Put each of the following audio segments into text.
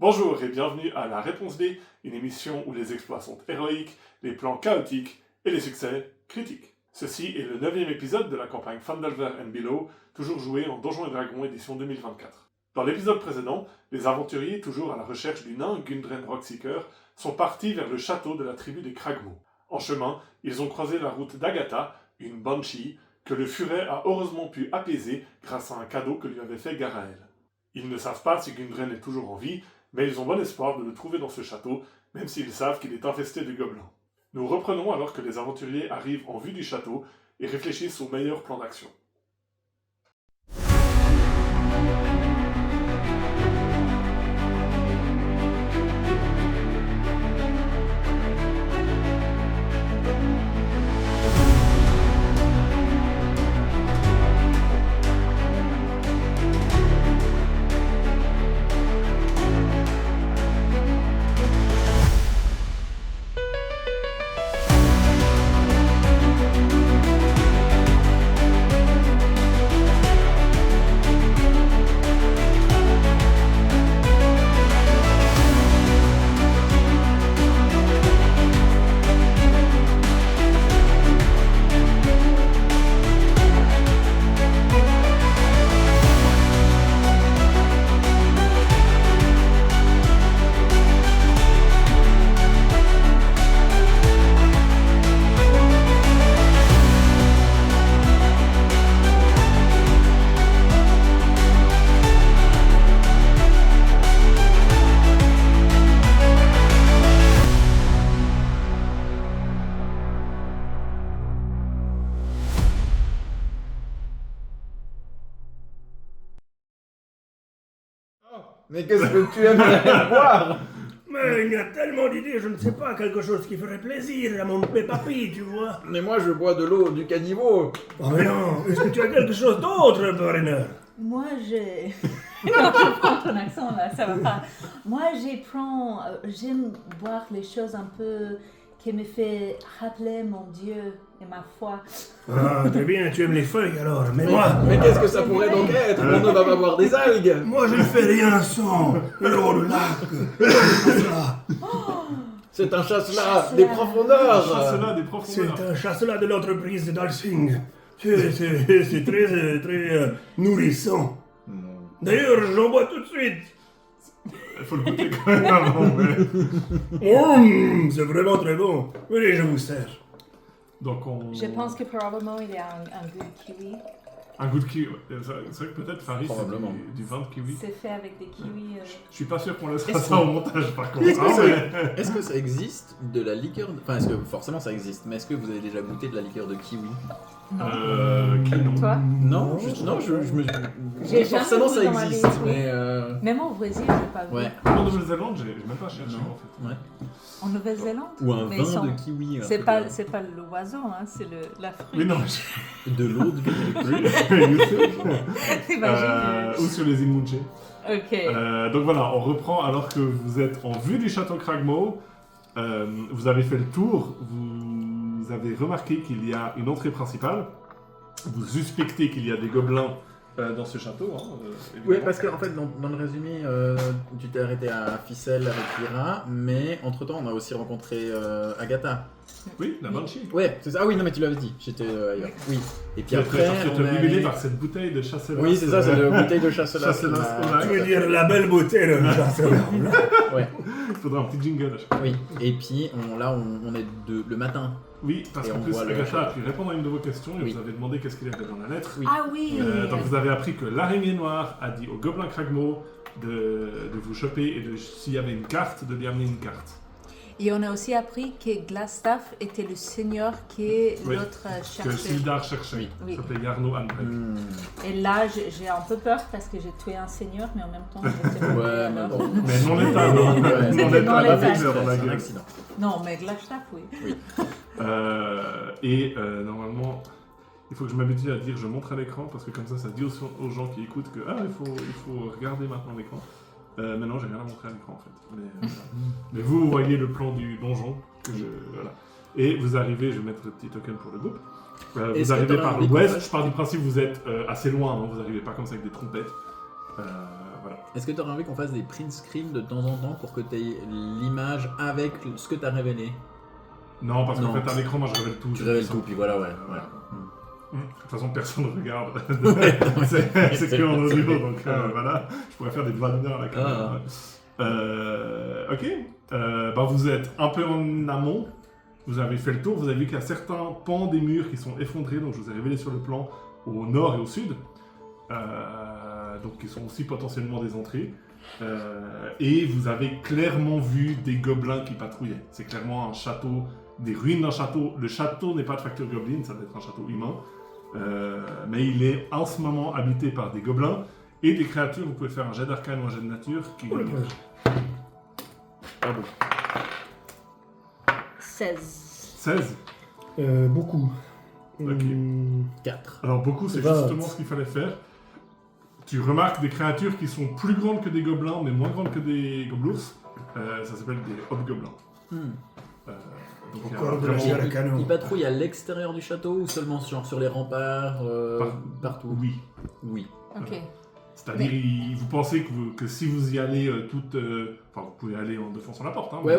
Bonjour et bienvenue à La Réponse D, une émission où les exploits sont héroïques, les plans chaotiques et les succès critiques. Ceci est le 9e épisode de la campagne Phandelver and Below, toujours joué en Donjons et Dragons édition 2024. Dans l'épisode précédent, les aventuriers, toujours à la recherche du nain Gundren Rockseeker, sont partis vers le château de la tribu des Kragmo. En chemin, ils ont croisé la route d'Agatha, une banshee, que le furet a heureusement pu apaiser grâce à un cadeau que lui avait fait Garaël. Ils ne savent pas si Gundren est toujours en vie, mais ils ont bon espoir de le trouver dans ce château, même s'ils savent qu'il est infesté de gobelins. Nous reprenons alors que les aventuriers arrivent en vue du château et réfléchissent au meilleur plan d'action. Mais qu'est-ce que tu aimerais voir? Mais il y a tellement d'idées, je ne sais pas, quelque chose qui ferait plaisir à mon papy, tu vois. Mais moi je bois de l'eau du caniveau. Oh mais non, est-ce que tu as quelque chose d'autre, Boriner? Moi, j'ai... Non, je prends ton accent là, ça va pas. Moi, j'aime boire les choses un peu qui me fait rappeler mon Dieu et ma foi. Ah, très bien, tu aimes les feuilles alors, mais moi... Mais qu'est-ce que ça pourrait donc être? On ne va pas boire des algues. Moi, je ne fais rien sans l'eau, le lac, le chasselas. C'est un chasse-là Chasse-là. des profondeurs. Chasse-là des C'est profondeurs. un chasselas de l'entreprise d'Alsing. C'est très nourrissant. D'ailleurs, j'en bois tout de suite. Il faut le goûter quand même avant, ouais. C'est vraiment très bon. Oui, je vous sers. Donc on... Je pense que probablement il y a un goût de kiwi. Un goût de kiwi. C'est vrai que peut-être Faris, Probablement. c'est du vin de kiwi. C'est fait avec des kiwis. Je suis pas sûr qu'on laissera Est-ce ça que- au montage par contre. Est-ce que, Ah, ça... ouais. est-ce que ça existe de la liqueur Enfin, est-ce que forcément ça existe, mais est-ce que vous avez déjà goûté de la liqueur de kiwi? Non. Qui non? Toi? Non, je me... J'ai forcément jamais ça goûté dans ma existe, vie, oui. mais Même au Brésil, j'ai pas vu. ouais. En Nouvelle-Zélande, j'ai même pas cherché Non. en fait. Ouais. En Nouvelle-Zélande? Ou un Mais vin ils sont- de kiwi. un C'est truc, pas l'oiseau, hein, c'est la fruit. Oui, non, de l'eau de vigne. T'imagines? ou sur les îles Munche. Ok. Donc voilà, on reprend alors que vous êtes en vue du château Kragmo. Vous avez fait le tour, vous avez remarqué qu'il y a une entrée principale. Vous suspectez qu'il y a des gobelins dans ce château. Oui, évidemment. parce qu'en fait, dans le résumé, tu t'es arrêté à Ficelle avec Lyra, mais entre-temps, on a aussi rencontré Agatha. Oui, la Banshee. Ouais, c'est ça. Ah oui, non, mais tu l'avais dit, j'étais ailleurs. Oui. Et puis Tu après, as on est obnubilé allé- par cette bouteille de chasselas. Oui, c'est ça, c'est la bouteille de chasse-là. Chasse-las au lac. Tu veux dire la belle beauté de chasselas. Ouais, Il faudra un petit jingle à chaque fois. oui. Et puis, on est le matin. Oui, parce Et qu'en on plus, voit le Agatha a château. pu répondre à une de vos questions et Oui. vous avez demandé qu'est-ce qu'il y avait dans la lettre. Oui. Ah oui. Donc vous avez appris que l'araignée noire a dit au gobelin Kragmo de vous choper et s'il y avait une carte, de lui amener une carte. Et on a aussi appris que Glastaff était le seigneur que Oui, l'autre Que cherchait. Sildar cherchait. Oui. Oui. Ça s'appelait Yarno Anbrek. Hmm. Et là, j'ai un peu peur parce que j'ai tué un seigneur, mais en même temps, j'étais mauvais, Ouais, mais alors. bon. Mais non létal, non. Ouais, Non c'était létal, non pas létal. fait peur dans la C'est un gueule. accident. Non, mais Glastaff, oui. Normalement, il faut que je m'habitue à dire je montre à l'écran parce que comme ça dit aux gens qui écoutent que il faut regarder maintenant l'écran. Mais non, j'ai rien à montrer à l'écran en fait. Mais vous voyez le plan du donjon. Voilà. Et vous arrivez, je vais mettre le petit token pour le groupe. Est-ce Vous que arrivez t'auras par un l'ouest, découpage je pars du principe que vous êtes assez loin, hein, vous n'arrivez pas comme ça avec des trompettes. Voilà. Est-ce que tu aurais envie qu'on fasse des print screens de temps en temps pour que tu aies l'image avec ce que tu as révélé? Non, parce qu'en Non. fait, à l'écran, moi, je révèle tout. Tu révèles tout, puis voilà, ouais. De toute façon, personne ne regarde. Ouais. c'est que en audio, donc voilà. Je pourrais faire des doigts d'honneur à la caméra. Ok. Vous êtes un peu en amont. Vous avez fait le tour. Vous avez vu qu'il y a certains pans des murs qui sont effondrés, donc je vous ai révélé sur le plan au nord et au sud. Donc qui sont aussi potentiellement des entrées. Et vous avez clairement vu des gobelins qui patrouillaient. C'est clairement un château, des ruines d'un château. Le château n'est pas de facture goblin, ça doit être un château humain. Mais il est en ce moment habité par des gobelins et des créatures. Vous pouvez faire un jet d'arcane ou un jet de nature. Qui... Oh, la vache. Pardon. 16. 16. Beaucoup. Ok. 4. Alors beaucoup, c'est 20. justement ce qu'il fallait faire. Tu remarques des créatures qui sont plus grandes que des gobelins, mais moins grandes que des gobelours. Ça s'appelle des hobgoblins. Donc, il y a Encore de la vraiment- chair à canon. Il patrouille à l'extérieur du château ou seulement genre sur les remparts partout? Oui. Oui. Ok. C'est-à-dire, vous pensez que si vous y allez vous pouvez aller en défonçant la porte, hein, Ouais.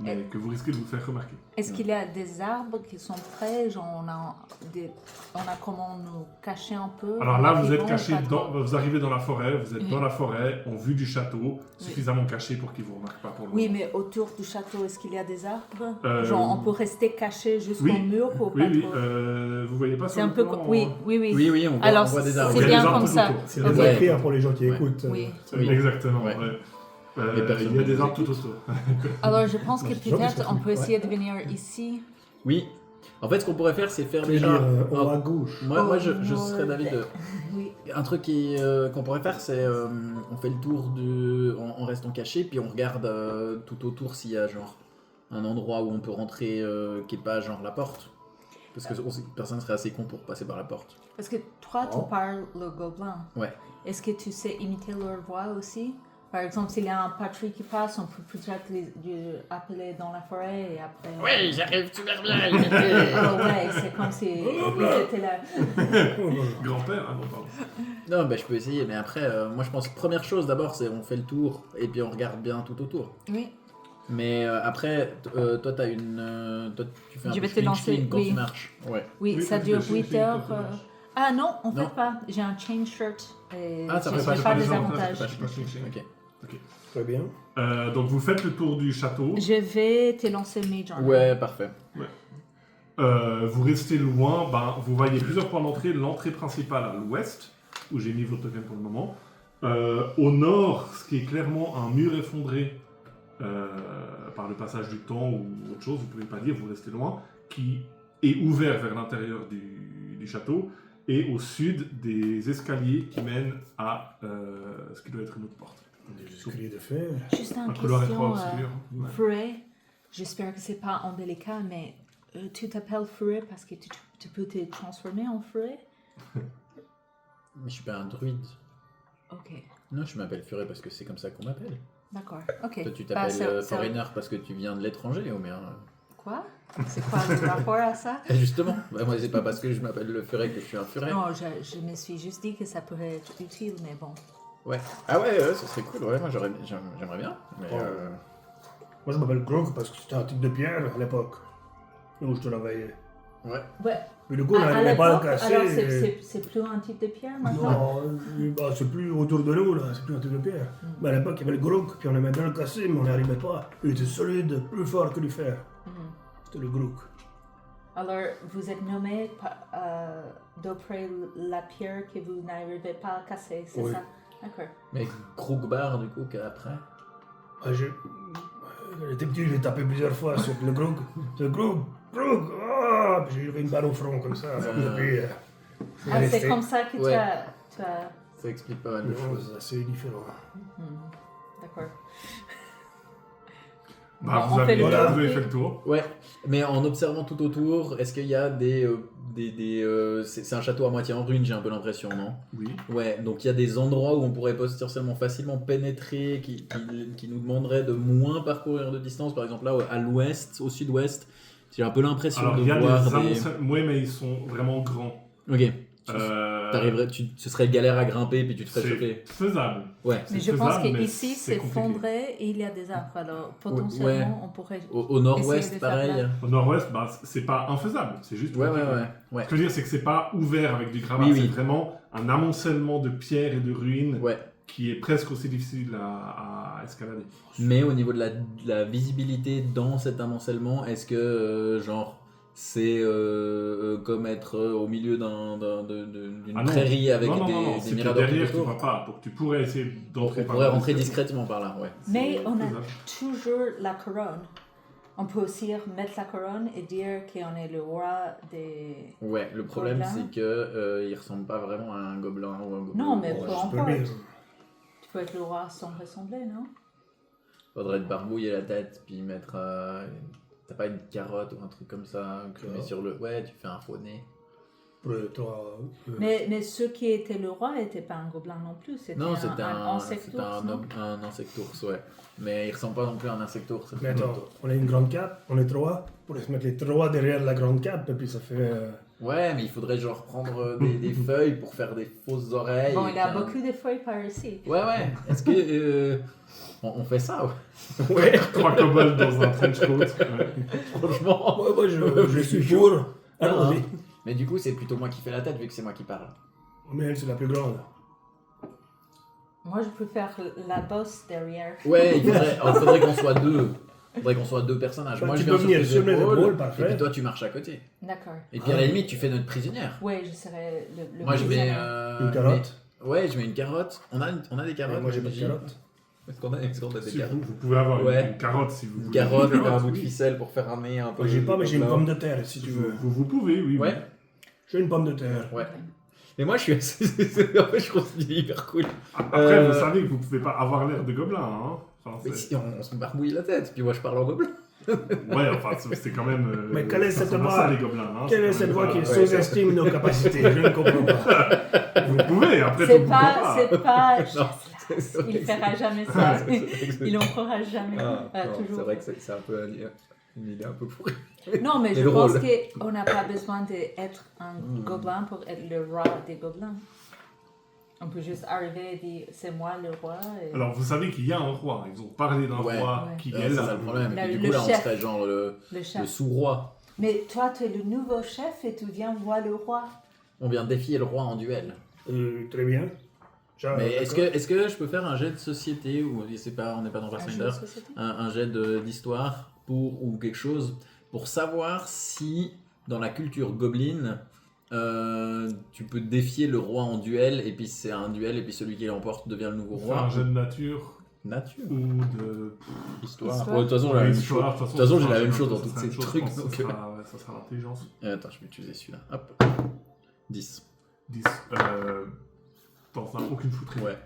mais que vous risquez de vous faire remarquer. Est-ce qu'il y a des arbres qui sont prêts? Genre, on a comment nous cacher un peu? Alors là, vous êtes rapidement, caché, pas trop? vous arrivez dans la forêt, vous êtes Mhm. dans la forêt, en vue du château, suffisamment caché pour qu'ils vous remarquent pas pour le Oui, moment. mais autour du château, est-ce qu'il y a des arbres? Euh, Genre, on peut rester caché jusqu'au oui. mur ou Oui, pas oui, trop? vous voyez pas C'est sur un le peu... plan, Oui, oui. Oui, on voit, Alors, on voit des c'est arbres. Il y a bien des arbres comme tout ça. autour. C'est des Ok. affaires pour les gens qui Ouais. écoutent. Oui. Oui. Exactement. Ouais. Ouais. Mais personne Il y a ne des nous arbres tout écoute. autour. Alors, je pense que Les gens qui peut-être sont on plus- peut essayer ouais. de venir ici. Oui. En fait, ce qu'on pourrait faire, c'est faire déjà... C'est-à-dire en hop. haut à gauche. Moi, je Au serais nord. d'avis de... Oui. Un truc qu'on pourrait faire, c'est on fait le tour en restant caché, puis on regarde tout autour s'il y a genre un endroit où on peut rentrer qui est pas genre la porte. Parce que personne serait assez con pour passer par la porte. Parce que toi, tu Oh. parles le gobelin. Ouais. Est-ce que tu sais imiter leur voix aussi? Par exemple, s'il y a un patrouille qui passe, on peut peut-être les appeler dans la forêt et après... Oui, j'arrive super bien. Oh ouais, c'est comme si ils étaient là. Grand-père, hein, non, pardon. Non, je peux essayer, mais après, moi je pense première chose d'abord, c'est on fait le tour et puis on regarde bien tout autour. Oui. Mais après, toi t'as une, toi tu fais un Je peu vais te lancer, screen quand oui. tu marches. Ouais. Oui, Oui, ça oui, dure oui, 8 oui, heures. oui, oui. Ah non, en fait Non. pas. J'ai un chain shirt et Ah, ça je fait n'ai pas pas les des avantages, avantages. Ok. Très bien. Donc vous faites le tour du château. Je vais te lancer Mage Armor. Ouais, parfait. Vous restez loin, vous voyez plusieurs points d'entrée. L'entrée principale à l'ouest, où j'ai mis vos tokens pour le moment. Au nord, ce qui est clairement un mur effondré par le passage du temps ou autre chose, vous ne pouvez pas dire, vous restez loin, qui est ouvert vers l'intérieur du château. Et au sud, des escaliers qui mènent à ce qui doit être une autre porte. Des escaliers de fer. Juste une Un couloir étroit question. obscur. Ouais. Fouet, j'espère que c'est pas indélicat, mais tu t'appelles Fouet parce que tu peux te transformer en Fouet? Mais je suis pas un druide. Ok, Non, je m'appelle Furet parce que c'est comme ça qu'on m'appelle. d'accord. Ok. Toi, tu Bah, t'appelles ça- Foreigner parce que tu viens de l'étranger ou bien. Quoi? C'est quoi le rapport à ça? Et justement, moi c'est pas parce que je m'appelle le Furet que je suis un Furet. Non, je me suis juste dit que ça pourrait être utile, mais bon. Ouais. Ah ouais, ce serait cool. Ouais, moi j'aimerais bien. Mais Oh. Moi je m'appelle Grog parce que c'était un type de pierre à l'époque. Où je te l'avais. ouais. Ouais. Mais le coup, on À n'arrivait pas à le l'époque, casser. alors c'est plus un type de pierre maintenant? Non, c'est plus autour de nous, là, c'est plus un type de pierre. Mais à l'époque, il y avait le Grog, puis on aimait bien le casser, mais on n'y arrivait pas. Il était solide, plus fort que du fer. Mhm. C'était le Grog. Alors, vous êtes nommé d'après la pierre que vous n'arrivez pas à casser, c'est Oui. ça? D'accord. Mais Krugbar du coup qu'après. Ah, il était petit, j'ai tapé plusieurs fois sur le Grog. C'est Grog, Grog, ah, puis j'ai eu une balle au front comme ça. Puis, il Ah, est c'est resté. comme ça que Ouais. tu as... Ça explique pas mal de Non, choses. c'est assez différent. D'accord. Bah, Bon, vous, on avez, fait le vous tour. avez fait le tour. Ouais, mais en observant tout autour, est-ce qu'il y a des c'est un château à moitié en ruine, j'ai un peu l'impression, non? Oui. Ouais, donc il y a des endroits où on pourrait potentiellement facilement pénétrer, qui nous demanderaient de moins parcourir de distance. Par exemple, là, à l'ouest, au sud-ouest, j'ai un peu l'impression Alors, de il y a voir des des... amoncelles. Oui, mais ils sont vraiment grands. Ok, ce serait galère à grimper puis tu te ferais c'est choper. faisable. Ouais. Mais C'est je pense faisable, mais qu'ici, c'est compliqué. fondré et il y a des arbres. Alors, potentiellement, Ouais. on pourrait... Au nord-ouest, Essayer de faire pareil. là. Au nord-ouest, bah, c'est pas infaisable, c'est juste Ouais. compliqué. Ouais. Ce que je veux dire, c'est que c'est pas ouvert avec du gravat, Oui, c'est oui. vraiment un amoncellement de pierres et de ruines Ouais. qui est presque aussi difficile à escalader. Mais au niveau de la visibilité dans cet amoncellement, est-ce que genre c'est comme être au milieu d'une Ah non. prairie avec non, des c'est que miradors tout derrière tu autour? vois pas, donc tu pourrais essayer On d'entrer par pourrait là. rentrer discrètement par là, ouais. Mais on a faisable. toujours la couronne. On peut aussi mettre la couronne et dire qu'on est le roi des... Ouais, le problème Gobelin. c'est que il ressemble pas vraiment à un gobelin ou un gobelin. Non, mais Ouais, peu super bien. importe. Tu peux être le roi sans ressembler, non? Faudrait te barbouiller la tête puis mettre. T'as pas une carotte ou un truc comme ça que tu mets sur le. Ouais, tu fais un faux nez. Pour les trois. Mais ceux qui étaient le roi n'étaient pas un gobelin non plus. C'était Non, c'était un insectours, non? un insectours, ouais. Mais il ressemble pas non plus à un insectours. Mais attends, on a une grande cape, on est trois. On pourrait se mettre les trois derrière la grande cape et puis ça fait. Ouais, mais il faudrait genre prendre des feuilles pour faire des fausses oreilles. Bon, et il y a puis beaucoup de feuilles par ici. Ouais. Est-ce que on fait ça ouais. Ouais, 3 kobolds dans un trench coat. Ouais. Franchement. moi je suis pour. Allons-y. Mais du coup, c'est plutôt moi qui fais la tête vu que c'est moi qui parle. Mais elle, c'est la plus grande. Moi, je peux faire la bosse derrière. Ouais, il faudrait qu'on soit deux. Il faudrait qu'on soit deux personnages. Bah, Moi, tu je peux viens venir sur sur tes mes épaules, épaules, et parfait. puis toi, tu marches à côté. D'accord. Et puis à la limite, tu fais notre prisonnière. Oui, je serais le Moi, je mets prisonnier. Une carotte. Ouais, je mets une carotte. On a des Et carottes. moi j'ai pas de Gigi. carotte. Est-ce qu'on a des Si carottes vous pouvez avoir Ouais. une carotte si vous Une voulez. carotte, Une un bout de oui. ficelle pour faire un nez un peu. Moi j'ai pas, mais j'ai une plat. pomme de terre si tu veux. Vous pouvez, oui. Ouais. J'ai une pomme de terre. Ouais. Mais moi, je suis assez. En fait, je trouve que c'est hyper cool. Après, vous savez que vous pouvez pas avoir l'air de gobelin. Hein. Enfin, Mais c'est- si, on se barbouille la tête, puis moi, je parle en gobelin. Ouais, enfin, c'est quand même. Mais quelle est ça cette ressemble à voix ça, les gobelins. Hein. Quelle est C'est cette quand voix même qui pas- sous-estime nos capacités? Je ne comprends pas. Vous pouvez, après C'est tout, pas, c'est pas. Non, Il fera jamais ça. Il Il en fera jamais. c'est Toujours. vrai que c'est un peu une idée un peu pourrie. Non, mais C'est je pense drôle. qu'on n'a pas besoin d'être un gobelin pour être le roi des gobelins. On peut juste arriver et dire c'est moi le roi. Et... Alors, vous savez qu'il y a un roi. Ils ont parlé d'un Ouais. roi Ouais. qui C'est est là. ça le problème. Et puis, du Le coup, là, on chef. serait genre le le chef. sous-roi. Mais toi, tu es le nouveau chef et tu viens voir le roi. On vient défier le roi en duel. Très bien. Mais est-ce que je peux faire un jet de société ou c'est pas, on n'est pas dans Un jeu Pathfinder, de société. un jet d'histoire ou quelque chose pour savoir si dans la culture gobeline tu peux défier le roi en duel et puis c'est un duel et puis celui qui l'emporte devient le nouveau Faire un roi. jeu de nature Nature. ou de. Histoire. Histoire. Ouais, de toute façon, j'ai la même chose. Histoire, De toute façon, j'ai la même ça chose dans sera tous une ces chose, trucs. je pense, donc, Ça sera l'intelligence. Attends, je vais utiliser celui-là. Hop. 10. 10. T'en as aucune fouterie. Ouais.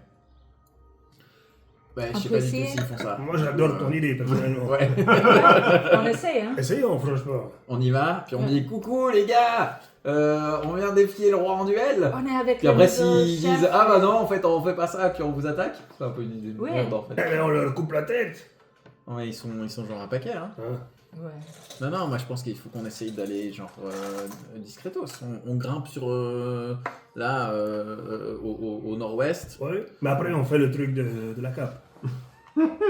Ouais, On je sais peut pas du tout essayer. s'ils font ça. Moi j'adore ton idée personnellement. Ouais. On essaie, hein. Essayons franchement. On y va, puis on dit coucou les gars, on vient défier le roi en duel. On est avec Puis le après nouveau s'ils chef. disent ah bah non en fait on fait pas ça puis on vous attaque, c'est un peu une idée de Oui. merde en fait. Eh ben, on leur coupe la tête. Ouais, ils sont genre un paquet hein. Hein. Ouais. Non moi je pense qu'il faut qu'on essaye d'aller genre discretos. On grimpe sur là au nord-ouest. Ouais. Mais après on fait le truc de la cape.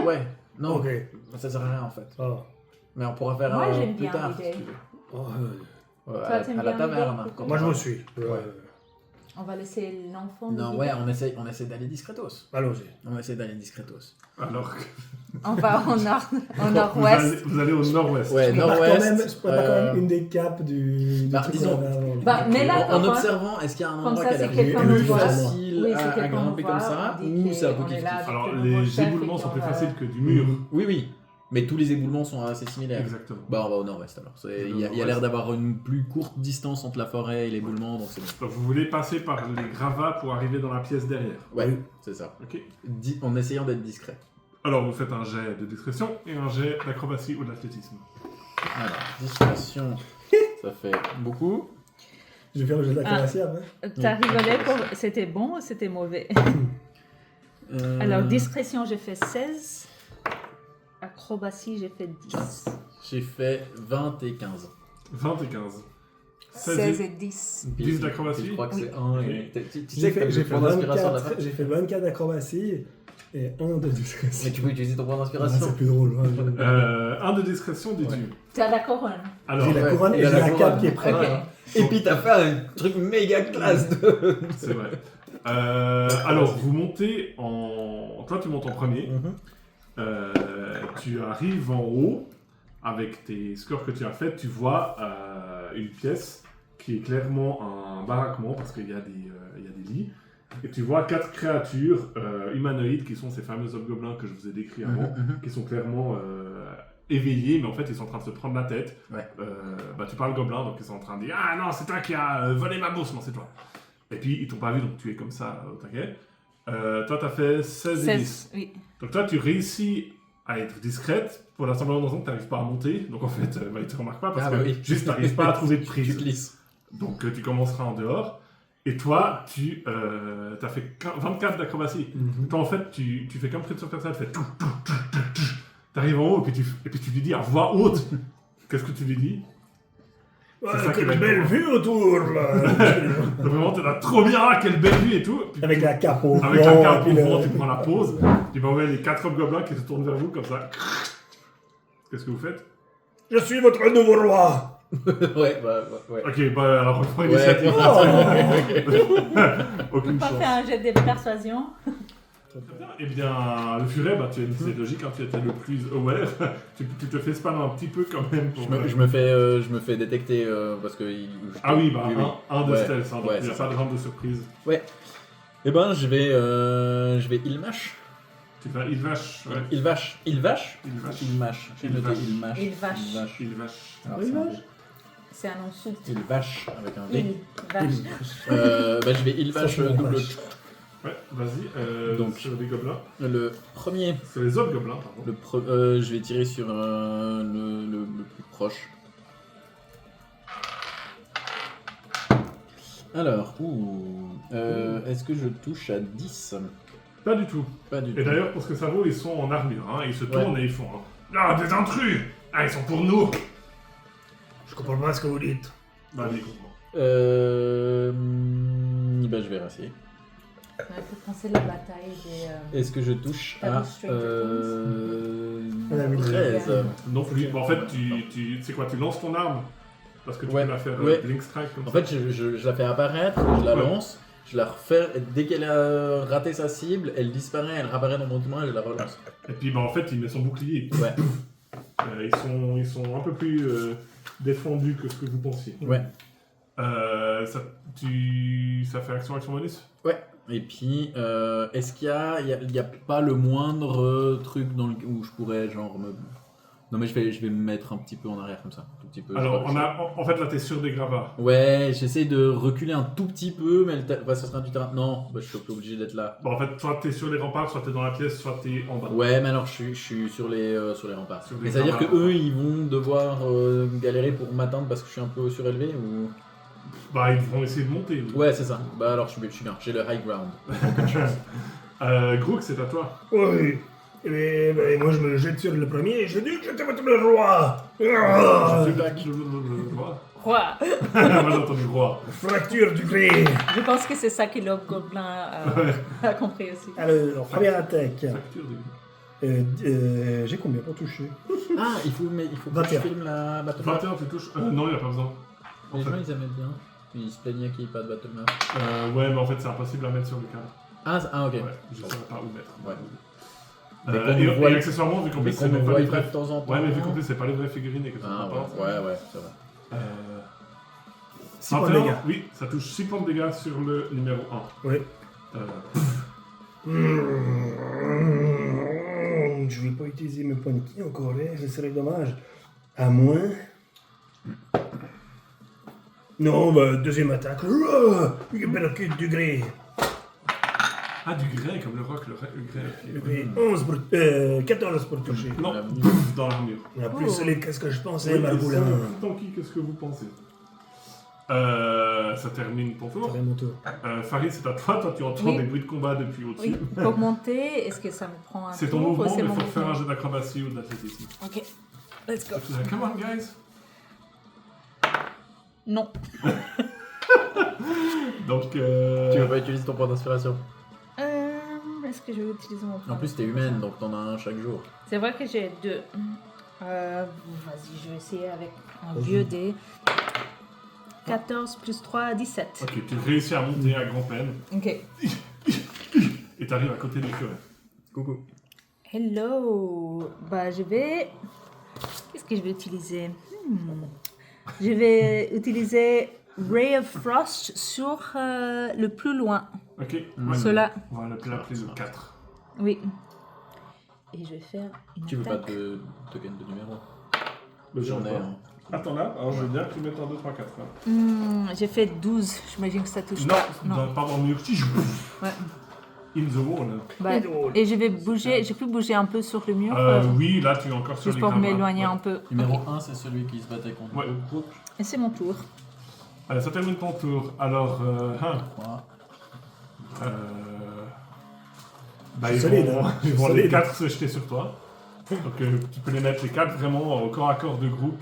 Ouais. Non, Ok. ça sert à rien en fait. Ah. Mais on pourra faire Moi, j'aime plus bien tard. l'idée. si tu veux. Oh, Ouais, Toi, à t'aimes la bien taverne. l'idée quand moi je on- vous suis. On va laisser l'enfant. Non nous ouais guider. on essaie d'aller discretos. Allons-y. On essaie d'aller discretos. Alors que On va au nord, au vous nord-ouest. allez, vous allez au nord-ouest. Ouais, Je prépare nord-ouest. quand même une des capes du bah, truc disons- qu'on avait avant. Bah, mais là, En Enfin, observant, est-ce qu'il y a un comme endroit ça, qui a c'est l'air quelqu'un nous plus voit. facile Oui, c'est à quelqu'un grimper nous comme voit, ça on dit ou c'est un peu qu'on est kiff là avec Alors, le nouveau les chef et éboulements sont qu'on plus va- faciles que du mur. Oui, mais tous les éboulements sont assez similaires. Exactement. Bah on va au nord-ouest alors. Il y a l'air d'avoir une plus courte distance entre la forêt et l'éboulement, donc c'est bon. Donc, vous voulez passer par les gravats pour arriver dans la pièce derrière. Ouais, Oui. c'est ça. Ok. En essayant d'être discret. Alors, vous faites un jet de discrétion et un jet d'acrobatie ou d'athlétisme. Alors, discrétion, ça fait beaucoup. Je vais faire le jeu d'acrobatie après. T'as rigolé pour... C'était bon ou c'était mauvais? Alors, discrétion, j'ai fait 16. Acrobatie, j'ai fait 10. J'ai fait 20 et 15. 20 et 15. 16 et 10. 10 d'acrobatie. Je crois que Oui. c'est 1. Ok. Tu sais que t'as J'ai le fait point d'inspiration à la 24, fin. j'ai fait 24 d'acrobatie et 1 de discrétion. Mais tu peux utiliser ton point Ah, d'inspiration. c'est plus drôle. Ouais. Un de discrétion déduit. Ouais. Tu as la couronne. Alors, J'ai la Ouais, couronne il et a j'ai la la couronne. cape qui est prête. Ok. Et puis t'as fait un truc méga classe de. c'est vrai. Alors, vous montez en... Toi, tu montes en premier. Tu arrives en haut, avec tes scores que tu as fait, tu vois une pièce qui est clairement un baraquement, parce qu'il y a des lits. Et tu vois 4 créatures humanoïdes qui sont ces fameux hobgoblins que je vous ai décrits avant, qui sont clairement éveillés, mais en fait ils sont en train de se prendre la tête. Ouais. Tu parles gobelin, donc ils sont en train de dire « Ah non, c'est toi qui as volé ma bourse, non c'est toi !» Et puis ils t'ont pas vu, donc tu es comme ça au taquet. Toi t'as fait 16 et 10. 16, oui. Donc toi tu réussis à être discrète, pour la simple raison que tu n'arrives pas à monter, donc en fait ils te remarquent pas parce Ah, bah que oui. juste tu n'arrives pas à trouver de Tu prise. glisses. Donc tu commenceras en dehors. Et toi, tu as fait 24 d'acrobatie. Toi, en fait, tu fais comme Prince of Persia, tu fais tout. Tu arrives en haut et puis tu lui dis à voix haute. Qu'est-ce que tu lui dis? Ouais, C'est ça qui va quelle être belle bon. vue autour là. Donc, vraiment, t'es là trop bien, quelle belle vue et tout. Puis, Avec la cape au avec front, la cape puis au le- front, tu prends la pause. Tu vas envoyer les 4 hobgoblins qui se tournent vers vous comme ça. Qu'est-ce que vous faites? Je suis votre nouveau roi. Ouais. Ok, alors on prend Ouais. l'initiative. On Aucune peut pas chance. faire un jet de persuasion. Très bien. Eh bien, le furet, c'est logique, hein, tu étais le plus aware. tu te fais spam un petit peu quand même. Pour, Je me fais détecter parce que. Ah oui, bah oui. un de Ouais. stealth, hein, donc Ouais, il n'y a c'est pas de round de surprise. Eh ben, je vais Ilmash. Tu vas Ilvash, ouais. Ilvash. Ilvash. Ilmash. J'ai noté Ilvash. Ilmash. Ilvash. Ilvash. Alors, Ilvash. C'est un insulte. Ilvash avec un V. Ilvash. Je vais Ilvash Ça, c'est double. vache. Ouais, vas-y. Donc. Sur les gobelins. Le premier. Sur les autres gobelins, pardon. Je vais tirer sur le plus proche. Alors, est-ce que je touche à 10? Pas du tout. Pas du tout. Et d'ailleurs, pour ce que ça vaut, ils sont en armure. Hein. Ils se tournent et ils font Ah, des intrus! Ah, ils sont pour nous! Je comprends pas ce que vous dites. Bah, allez, comprends. Ben, je vais essayer. On a pu penser la bataille des. Est-ce que je touche T'as à vu Stranger 13? Non plus. Bon, en fait, tu sais quoi, tu lances ton arme parce que tu Ouais. peux la faire Ouais. Blink Strike comme En ça. fait, je la fais apparaître, je la Ouais. lance, je la refais, et dès qu'elle a raté sa cible, elle disparaît, elle réapparaît dans mon main et je la relance. Et puis, bah, en fait, il met son bouclier. Ouais. Ils sont un peu plus défendus que ce que vous pensiez. Ouais. Ça fait action bonus? Et puis, est-ce qu'il y a pas le moindre truc dans où je pourrais genre me... Non mais je vais me mettre un petit peu en arrière comme ça, un tout petit peu. Alors, je sais pas. en fait, là, t'es sur des gravats. Ouais, j'essaie de reculer un tout petit peu, mais ça sera du terrain. Non, bah, je suis obligé d'être là. Bon, en fait, soit t'es sur les remparts, soit t'es dans la pièce, soit t'es en bas. Ouais, mais alors je suis sur les remparts. Sur les Mais ça veut dire que remparts. eux, ils vont devoir galérer pour m'atteindre parce que je suis un peu surélevé ou... Bah, ils vont essayer de monter. Ouais, c'est ça. Bah alors je suis bien, j'ai le high ground. Grook, c'est à toi. Oui. Et moi je me jette sur le premier et je dis que j'étais votre roi. Ah, Je suis le roi. Roi. Moi, j'ai entendu roi. fracture du gré. Je pense que c'est ça que le gobelin a compris aussi. Alors, première attaque. Facture de... J'ai combien pour toucher? Ah, il faut que 21. je filme la battle map. 21, tu touches. Non, il n'y a pas besoin. En Les fait. gens ils aimaient bien. Ils se plaignaient qu'il n'y ait pas de battle map. Ouais, mais en fait, c'est impossible à mettre sur le cadre. Ah ok. Ouais, je ne saurais pas où mettre. Ouais. Mais qu'on nous Et voit- accessoirement, vu qu'en Mais plus, qu'on c'est ne pas voit les pas vrais. de temps en temps. Ouais, mais vu qu'en plus, c'est pas les vraies figurines et que ça Ah va pas. ouais, c'est vrai. 6 points de 21, dégâts. oui, ça touche 6 points de dégâts sur le numéro 1. Oui. Euh, Je vais pas utiliser mes points de ki encore, hein, ce serait dommage. À moins. Non, bah, deuxième attaque. Percute du gré. Ah, du grès, comme le roc, le grès. Du gré. 14 pour toucher. Non, dans l'armure. On a plus solide que ce que je pensais, Oui, Margoulin. tant qui, qu'est-ce que vous pensez? Ça termine ton tour. Ça va mon tour. Farid, c'est à toi. Toi, tu entends Oui. des bruits de combat depuis au-dessus. Oui, pour monter, est-ce que ça me prend un C'est tour ton ou mouvement, c'est mais mon il faut faire un mouvement? jeu d'acrobatie ou d'athlétisme. Ok, let's go. Come on, guys. Non. Donc, Tu veux pas utiliser ton point d'inspiration? Est-ce que je vais utiliser mon point En plus, t'es humaine, donc t'en as un chaque jour. C'est vrai que j'ai 2. Vas-y, je vais essayer avec un vieux dé. 14 plus 3, 17. ok, tu réussis à monter à grand-peine Ok. et t'arrives à côté des furets. Coucou. Hello. Bah, je vais... Qu'est-ce que je vais utiliser? Je vais utiliser Ray of Frost sur le plus loin. Ok, Cela. on va l'appeler le 4. Oui. Et je vais faire une Tu veux pas attaque. de token de numéro? Le J'en ai un. Attends là, alors je veux bien que tu mettes un 2, 3, 4. Là. J'ai fait 12. J'imagine que ça touche Non, pas. pas dans le mur. Ouais. In the wall. Bah, et je vais bouger. J'ai pu bouger un peu sur le mur. Oui, là tu es encore sur Juste les pour gravats. m'éloigner Ouais. un peu. Numéro Ok. 1, c'est celui qui se battait contre Ouais. le groupe. Et c'est mon tour. Allez, ça termine ton tour. Alors, 3. bah, C'est ils solide, vont, hein. ils vont C'est les solide. 4 se jeter sur toi. Donc tu peux les mettre les 4 vraiment au corps à corps de Grook.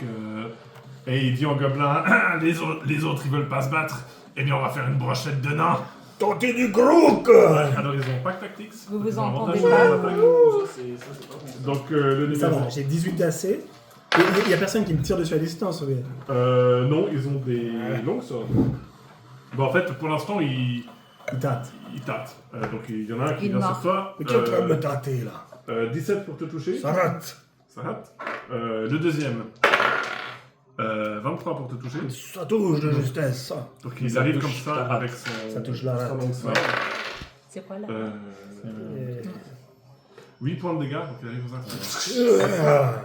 Et il dit au gobelin, les autres ils veulent pas se battre. Eh bien on va faire une brochette de nains. Tentez du Grook. Alors ils ont Pack Tactics. Vous vous Ils ont entendez avantage pas sur l'attaque. Donc le Ça numéro... va, j'ai 18 d'AC. Il y a personne qui me tire dessus à distance, oui. Non, ils ont des longues swords. Bon en fait pour l'instant ils Tâte. tâtent. Donc il y en a un qui Il vient sur marque. toi. Mais qui est en train de me tâter, là? 17 pour te toucher. Ça rate. Ça rate. Le deuxième. 23 pour te toucher. Ça touche de justesse, ça. Donc Mais il ça arrive touche comme la ça rate. avec son... Ça touche la rate. son long sword. C'est quoi là 8 points de dégâts, donc il arrive aux infos.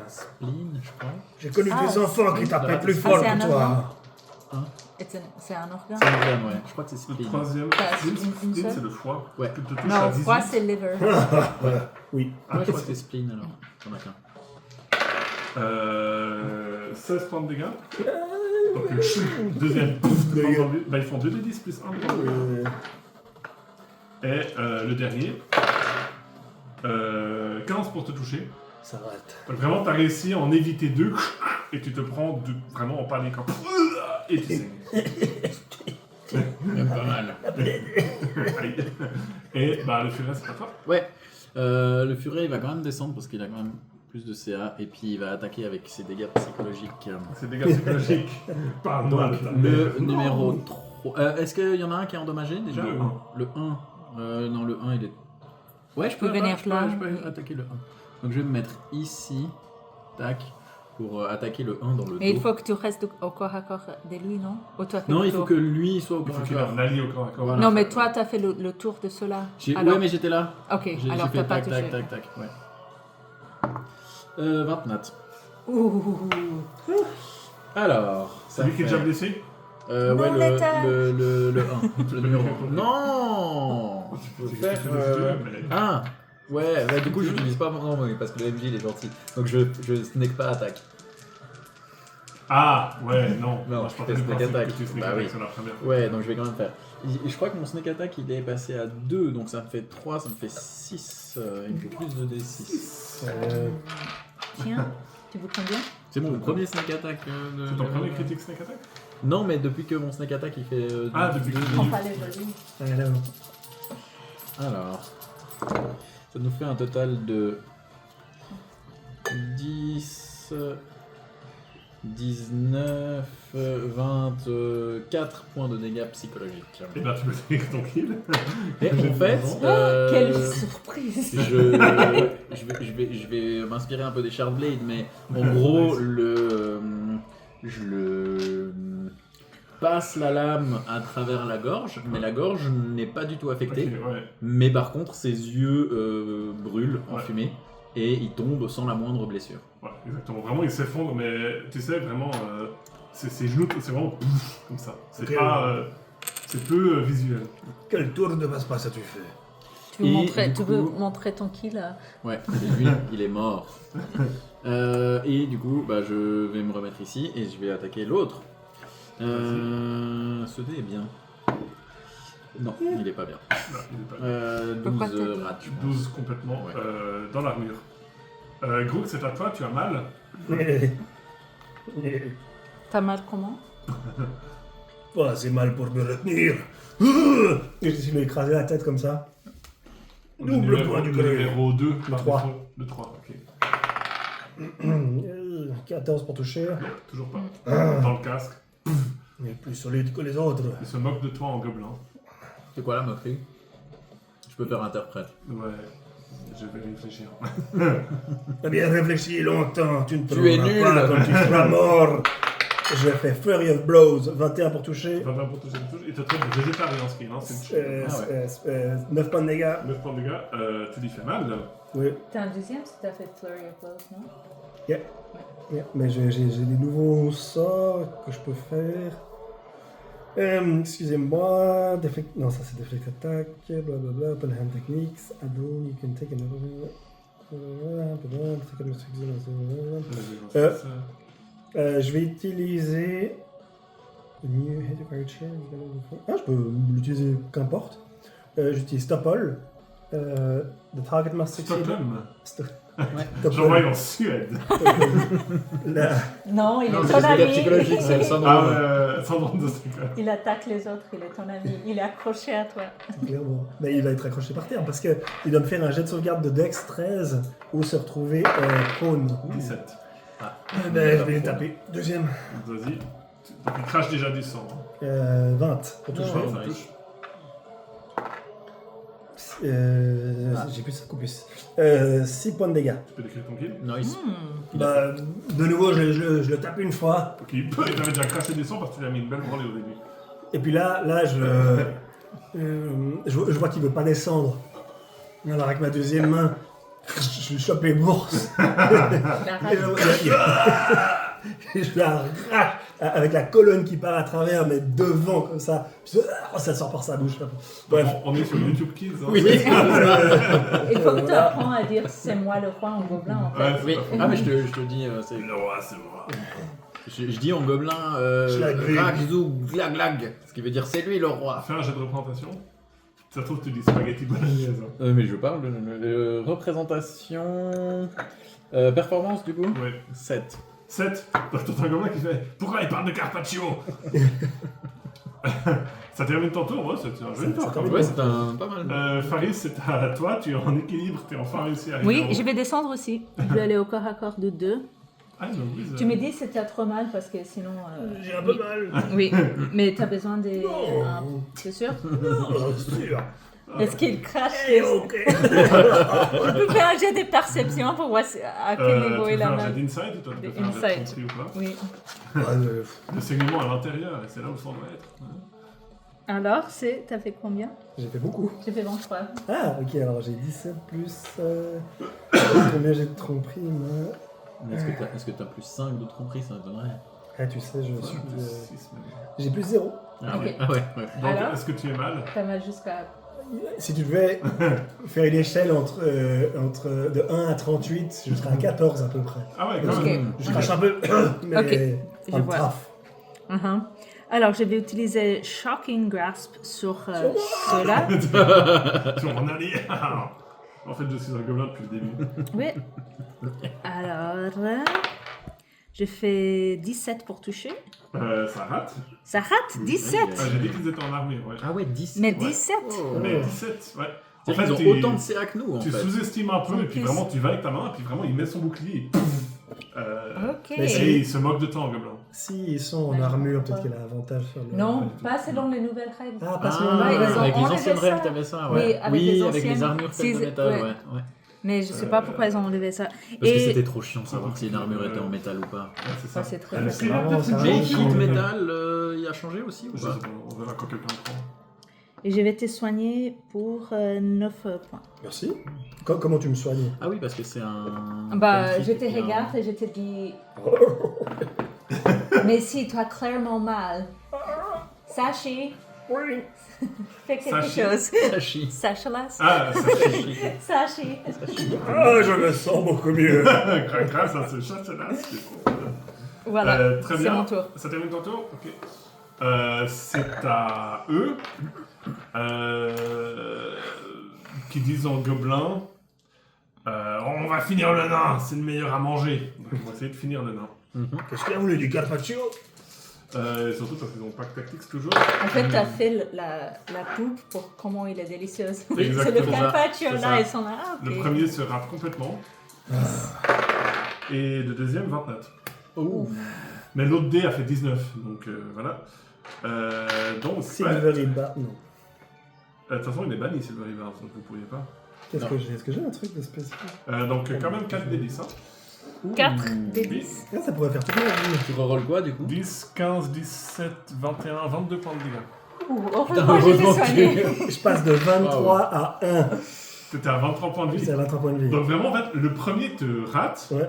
Spleen, je crois. J'ai connu Ah, des enfants qui tapaient plus Ah, fort c'est un que toi. C'est un organe C'est un organe, ouais. Je crois que c'est Le spleen. troisième, Ah, spleen, une spleen, seule c'est le foie. Ouais. Tu te touches à Non, 18. froid c'est liver. Oui. Ah, Ouais, je crois que ok. c'est spleen alors. J'en ai qu'un. 16 points de dégâts. Donc deuxième, pouf, te prends dans le- bah, ils font 2d10 plus 1 point de dégâts. Et le dernier, 15 pour te toucher. Ça rate. Donc vraiment, tu as réussi à en éviter 2 et tu te prends vraiment en panique. Et tu saignes. Même pas mal. Aïe. Et bah, le furet, c'est à toi. Ouais. Le furet, il va quand même descendre parce qu'il a quand même plus de CA. Et puis il va attaquer avec ses dégâts psychologiques. C'est des dégâts psychologiques. Pas mal. Le numéro 3. Est-ce qu'il y en a un qui est endommagé déjà Le ou- 1. Le 1. Non, le 1 il est. Ouais, je peux venir je peux- là. je peux attaquer le 1. Donc je vais me mettre ici. Tac. Pour attaquer le 1 dans le Mais il dos. faut que tu restes au corps à corps de lui, non? Ou toi, fais Non, le il faut tour. que lui soit au Il corps faut à qu'il ait corps. un allié au corps à corps. Voilà. Non, mais toi, t'as fait le tour de cela. Ouais, mais j'étais là. Ok, J'ai alors fait t'as pas tac, touché. tac, tac, tac. Ouais. 20 nat. Ouh. Alors, ça C'est lui qui est fait- déjà blessé. Ouais, Non, le l'état. 1. Le numéro 1. Non Je peux faire. Ah Ouais, bah, du coup, j'utilise pas. Non, mais parce que le MJ il est gentil. Donc je snake pas attaque. Ah, ouais, non. Non, Moi, je je partais fais du snake principe attack. que tu snake Bah attack oui. sur la première. Ouais, donc je vais quand même faire. Je crois que mon snake attack il est passé à 2, donc ça me fait 3, ça me fait 6. Il me faut plus de D6. Tiens, tu veux combien? C'est mon premier snake attack. C'est ton premier critique snake attack? Non, mais depuis que mon snake attack il fait. Ah, depuis que- Prends pas les volumes. Alors, ça nous fait un total de 10, 19, 24 points de dégâts psychologiques. Et ben, tu peux tenir ton kill. Et en fait, Quelle surprise! je vais m'inspirer un peu des Shardblade, mais en gros, je le passe la lame à travers la gorge, mais la gorge n'est pas du tout affectée. Ok, ouais. Mais par contre, ses yeux brûlent en Ouais. fumée et il tombe sans la moindre blessure. Ouais, exactement. Vraiment, il s'effondre, mais tu sais, vraiment, ses genoux, c'est vraiment pouf, comme ça. C'est Ok. pas. C'est peu visuel. Quel tour de passe-passe as-tu fait? Tu veux, Et montrer, du tu veux coup- montrer ton kill là? Ouais, et lui, il est mort. Et du coup, bah, je vais me remettre ici et je vais attaquer l'autre. Ce dé est bien. Non, il est pas bien. Non, il est pas 12 Pourquoi t'as dit rats, je pense. 12 complètement Ouais. dans l'armure. Groot, c'est à toi, tu as mal. T'as mal comment? Oh, c'est mal pour me retenir. Et je lui ai écrasé la tête comme ça. Double point du Le gré. numéro 2. Le 3. Le 3, ok. 14 pour toucher. Toujours pas. Ah. Dans le casque. Il est plus solide que les autres. Il se moque de toi en gobelin. C'est quoi la moquerie? Je peux faire interprète. Ouais. Je vais réfléchir. T'as bien réfléchi longtemps. Tu ne Tu es trouveras nul. pas quand tu seras mort. J'ai fait Flurry of Blows. 21 pour toucher. 21 pour toucher une touche. Il te traite de végétarien, ce qui est un c'est 9 points de dégâts. 9 points de dégâts. Tu lui fais mal. Oui. T'as un deuxième si t'as fait Flurry of Blows, non? Yeah. Mais j'ai des nouveaux sorts que je peux faire. Excusez-moi. Non, ça c'est Deflect Attack. Blablabla. Open Hand Techniques. Add-on. You can take another. Je vais utiliser. New Hit Creature. Ah, je peux l'utiliser qu'importe. J'utilise Topol. The target must succeed. Stockholm. Topol. J'envoie en Suède. La- Non, il Non, est c'est ton le dégâts ami. psychologiques, c'est le syndrome. Ah ouais, syndrome de Stockholm. Il attaque les autres, il est ton ami. Il est accroché à toi. Clairement. Mais il va être accroché par terre parce qu'il doit me faire un jet de sauvegarde de Dex 13 ou se retrouver prone. 17. Ben, je vais taper. Deuxième. Vas-y. Donc il crache déjà du sang. 20 pour toucher. Ouais, Ça nice. touche. J'ai plus ça, plus. 6 points de dégâts. Tu peux décrire ton kill. Nice. Bah, de nouveau, je le tape une fois. Ok, il t'avait déjà craché du sang parce que tu lui as mis une belle branlée au début. Et puis là je vois qu'il veut pas descendre. Alors avec ma deuxième main, je lui chope les bourses. Et je la arrache avec la colonne qui part à travers, mais devant comme ça. Puis, ça sort par sa bouche. Bref. On est sur YouTube Kids. Hein. Oui. Il faut que tu apprennes à dire c'est moi le roi en gobelin en fait. Ouais, c'est Oui. pas faux. Ah mais je te dis, c'est... Le roi, c'est moi. Je dis en gobelin, Schlagwig. Ragzou Glaglag, ce qui veut dire c'est lui le roi. Fais un jet de représentation. Ça se trouve, tu dis spaghetti bolognaise. Mais je parle de représentation... performance du coup Ouais. 7. 7. Donc t'as un gobelin qui fait pourquoi il parle de Carpaccio. Ça termine ton tour, ouais, c'est un jeu de Ça tour. termine. Ouais, c'est un... pas mal. Faris, c'est à toi, tu es en équilibre, tu es enfin réussi à arriver. Oui, je vais descendre aussi. Je vais aller au corps à corps de 2. Ah, non, oui, Tu me dis si t'as trop mal parce que sinon. J'ai un peu mal. Oui, mais t'as besoin des. Non. C'est sûr? Non, sûr. Est-ce qu'il crache Eh, les... ok. Je peux faire un jet de perception pour voir à quel niveau tu il fais a un jet mal. d'insight ou toi tu peux faire un jet de Insight. tromperie ou pas? Oui. Le saignement à l'intérieur, et c'est là où ça doit être. Alors, t'as fait combien? J'ai fait beaucoup. J'ai fait 23. Ah, ok, alors j'ai 17 plus. Combien j'ai de tromperie moi Mais est-ce que t'as plus 5 de tromperie, ça m'étonnerait. Ah, tu sais, je suis. Six, même. J'ai plus 0. Ah Ok. ouais, ah ouais. Donc, Alors est-ce que tu es mal? T'as mal jusqu'à. Si tu devais faire une échelle entre de 1 à 38, je serais à 14 à peu près. Ah ouais, quand Ok. même. Je crache un peu, mais Ok, je un vois. traf. Alors, je vais utiliser Shocking Grasp sur ceux-là. Sur mon allié. En fait, je suis un gobelin depuis le début. Oui. Alors, je fais 17 pour toucher. Ça rate. Ça rate 17. Ah, j'ai dit qu'ils étaient en armée, ouais. Ah ouais, 10. Mais Ouais. 17. Oh. Mais 17, ouais. En Ils ont tu- autant de CA que nous en Tu fait. sous-estimes un peu, En et puis plus. vraiment, tu vas avec ta main, et puis vraiment, il met son bouclier, et pouf. Ok. Mais Et il se moque de toi en gobelin. S'ils sont en armure, peut-être qu'il a avantage sur le. Non, pas selon les nouvelles règles. Ah, pas Ah, selon Ouais, ils ont avec les enlevé anciennes ça. règles, t'avais ça, Oui, ouais. avec les avec les anciennes. armures faites de Si, métal, ouais. ouais. Mais je sais pas pourquoi ils ont enlevé ça. Parce que c'était trop chiant de savoir Ouais. si une armure était en métal ou pas. Ouais, c'est Ça, ça. c'est très Elle facile. est Vraiment, ça Mais change. Hit Metal, il a changé aussi ou Je sais pas pas, on verra quand quelqu'un le prend. Et je vais te soigner pour 9 points. Merci. Comment tu me soignes? Ah oui, parce que c'est un... Bah, comme je si te c'était un- regarde et je te dis. Mais si tu as clairement mal, Sachi, Oui. fais quelque Sachi. chose. Sachi. Sachelas. Ah, ça fait Sachi. Ah, je me sens beaucoup mieux. grâce à ce chat-là. Voilà, Très c'est bien. mon tour. Ça termine ton tour? Ok. C'est à eux qui disent en gobelin on va finir le nain, c'est le meilleur à manger. Donc on va essayer de finir le nain. Qu'est-ce qu'il a voulu du carpaccio? Surtout parce qu'ils ont pas que tactics toujours. En fait, tu as fait la pub pour comment il est délicieuse. C'est le Exactement. carpaccio C'est ça. là, ils sont là. Ah, ok. Le premier se rate complètement. Et le deuxième, 29. Ouh. Mais l'autre dé a fait 19, donc voilà. Donc, ouais. Silvery Bar. Non. De toute façon, il est banni, Silvery Bars, donc vous pourriez pas. Qu'est-ce que j'ai? Est-ce que j'ai un truc de spécial? Donc, quand même 4 d 10. Hein. 4 des 10. Ah, ça pourrait faire toute ma vie. Tu rerolles quoi du coup? 10, 15, 17, 21, 22 points de dégâts. Heureusement, j'ai été soignée. Je passe de 23 à 1. T'étais à 23 points de vie. C'est à 23 points de vie. Donc vraiment, en fait, le premier te rate, Ouais.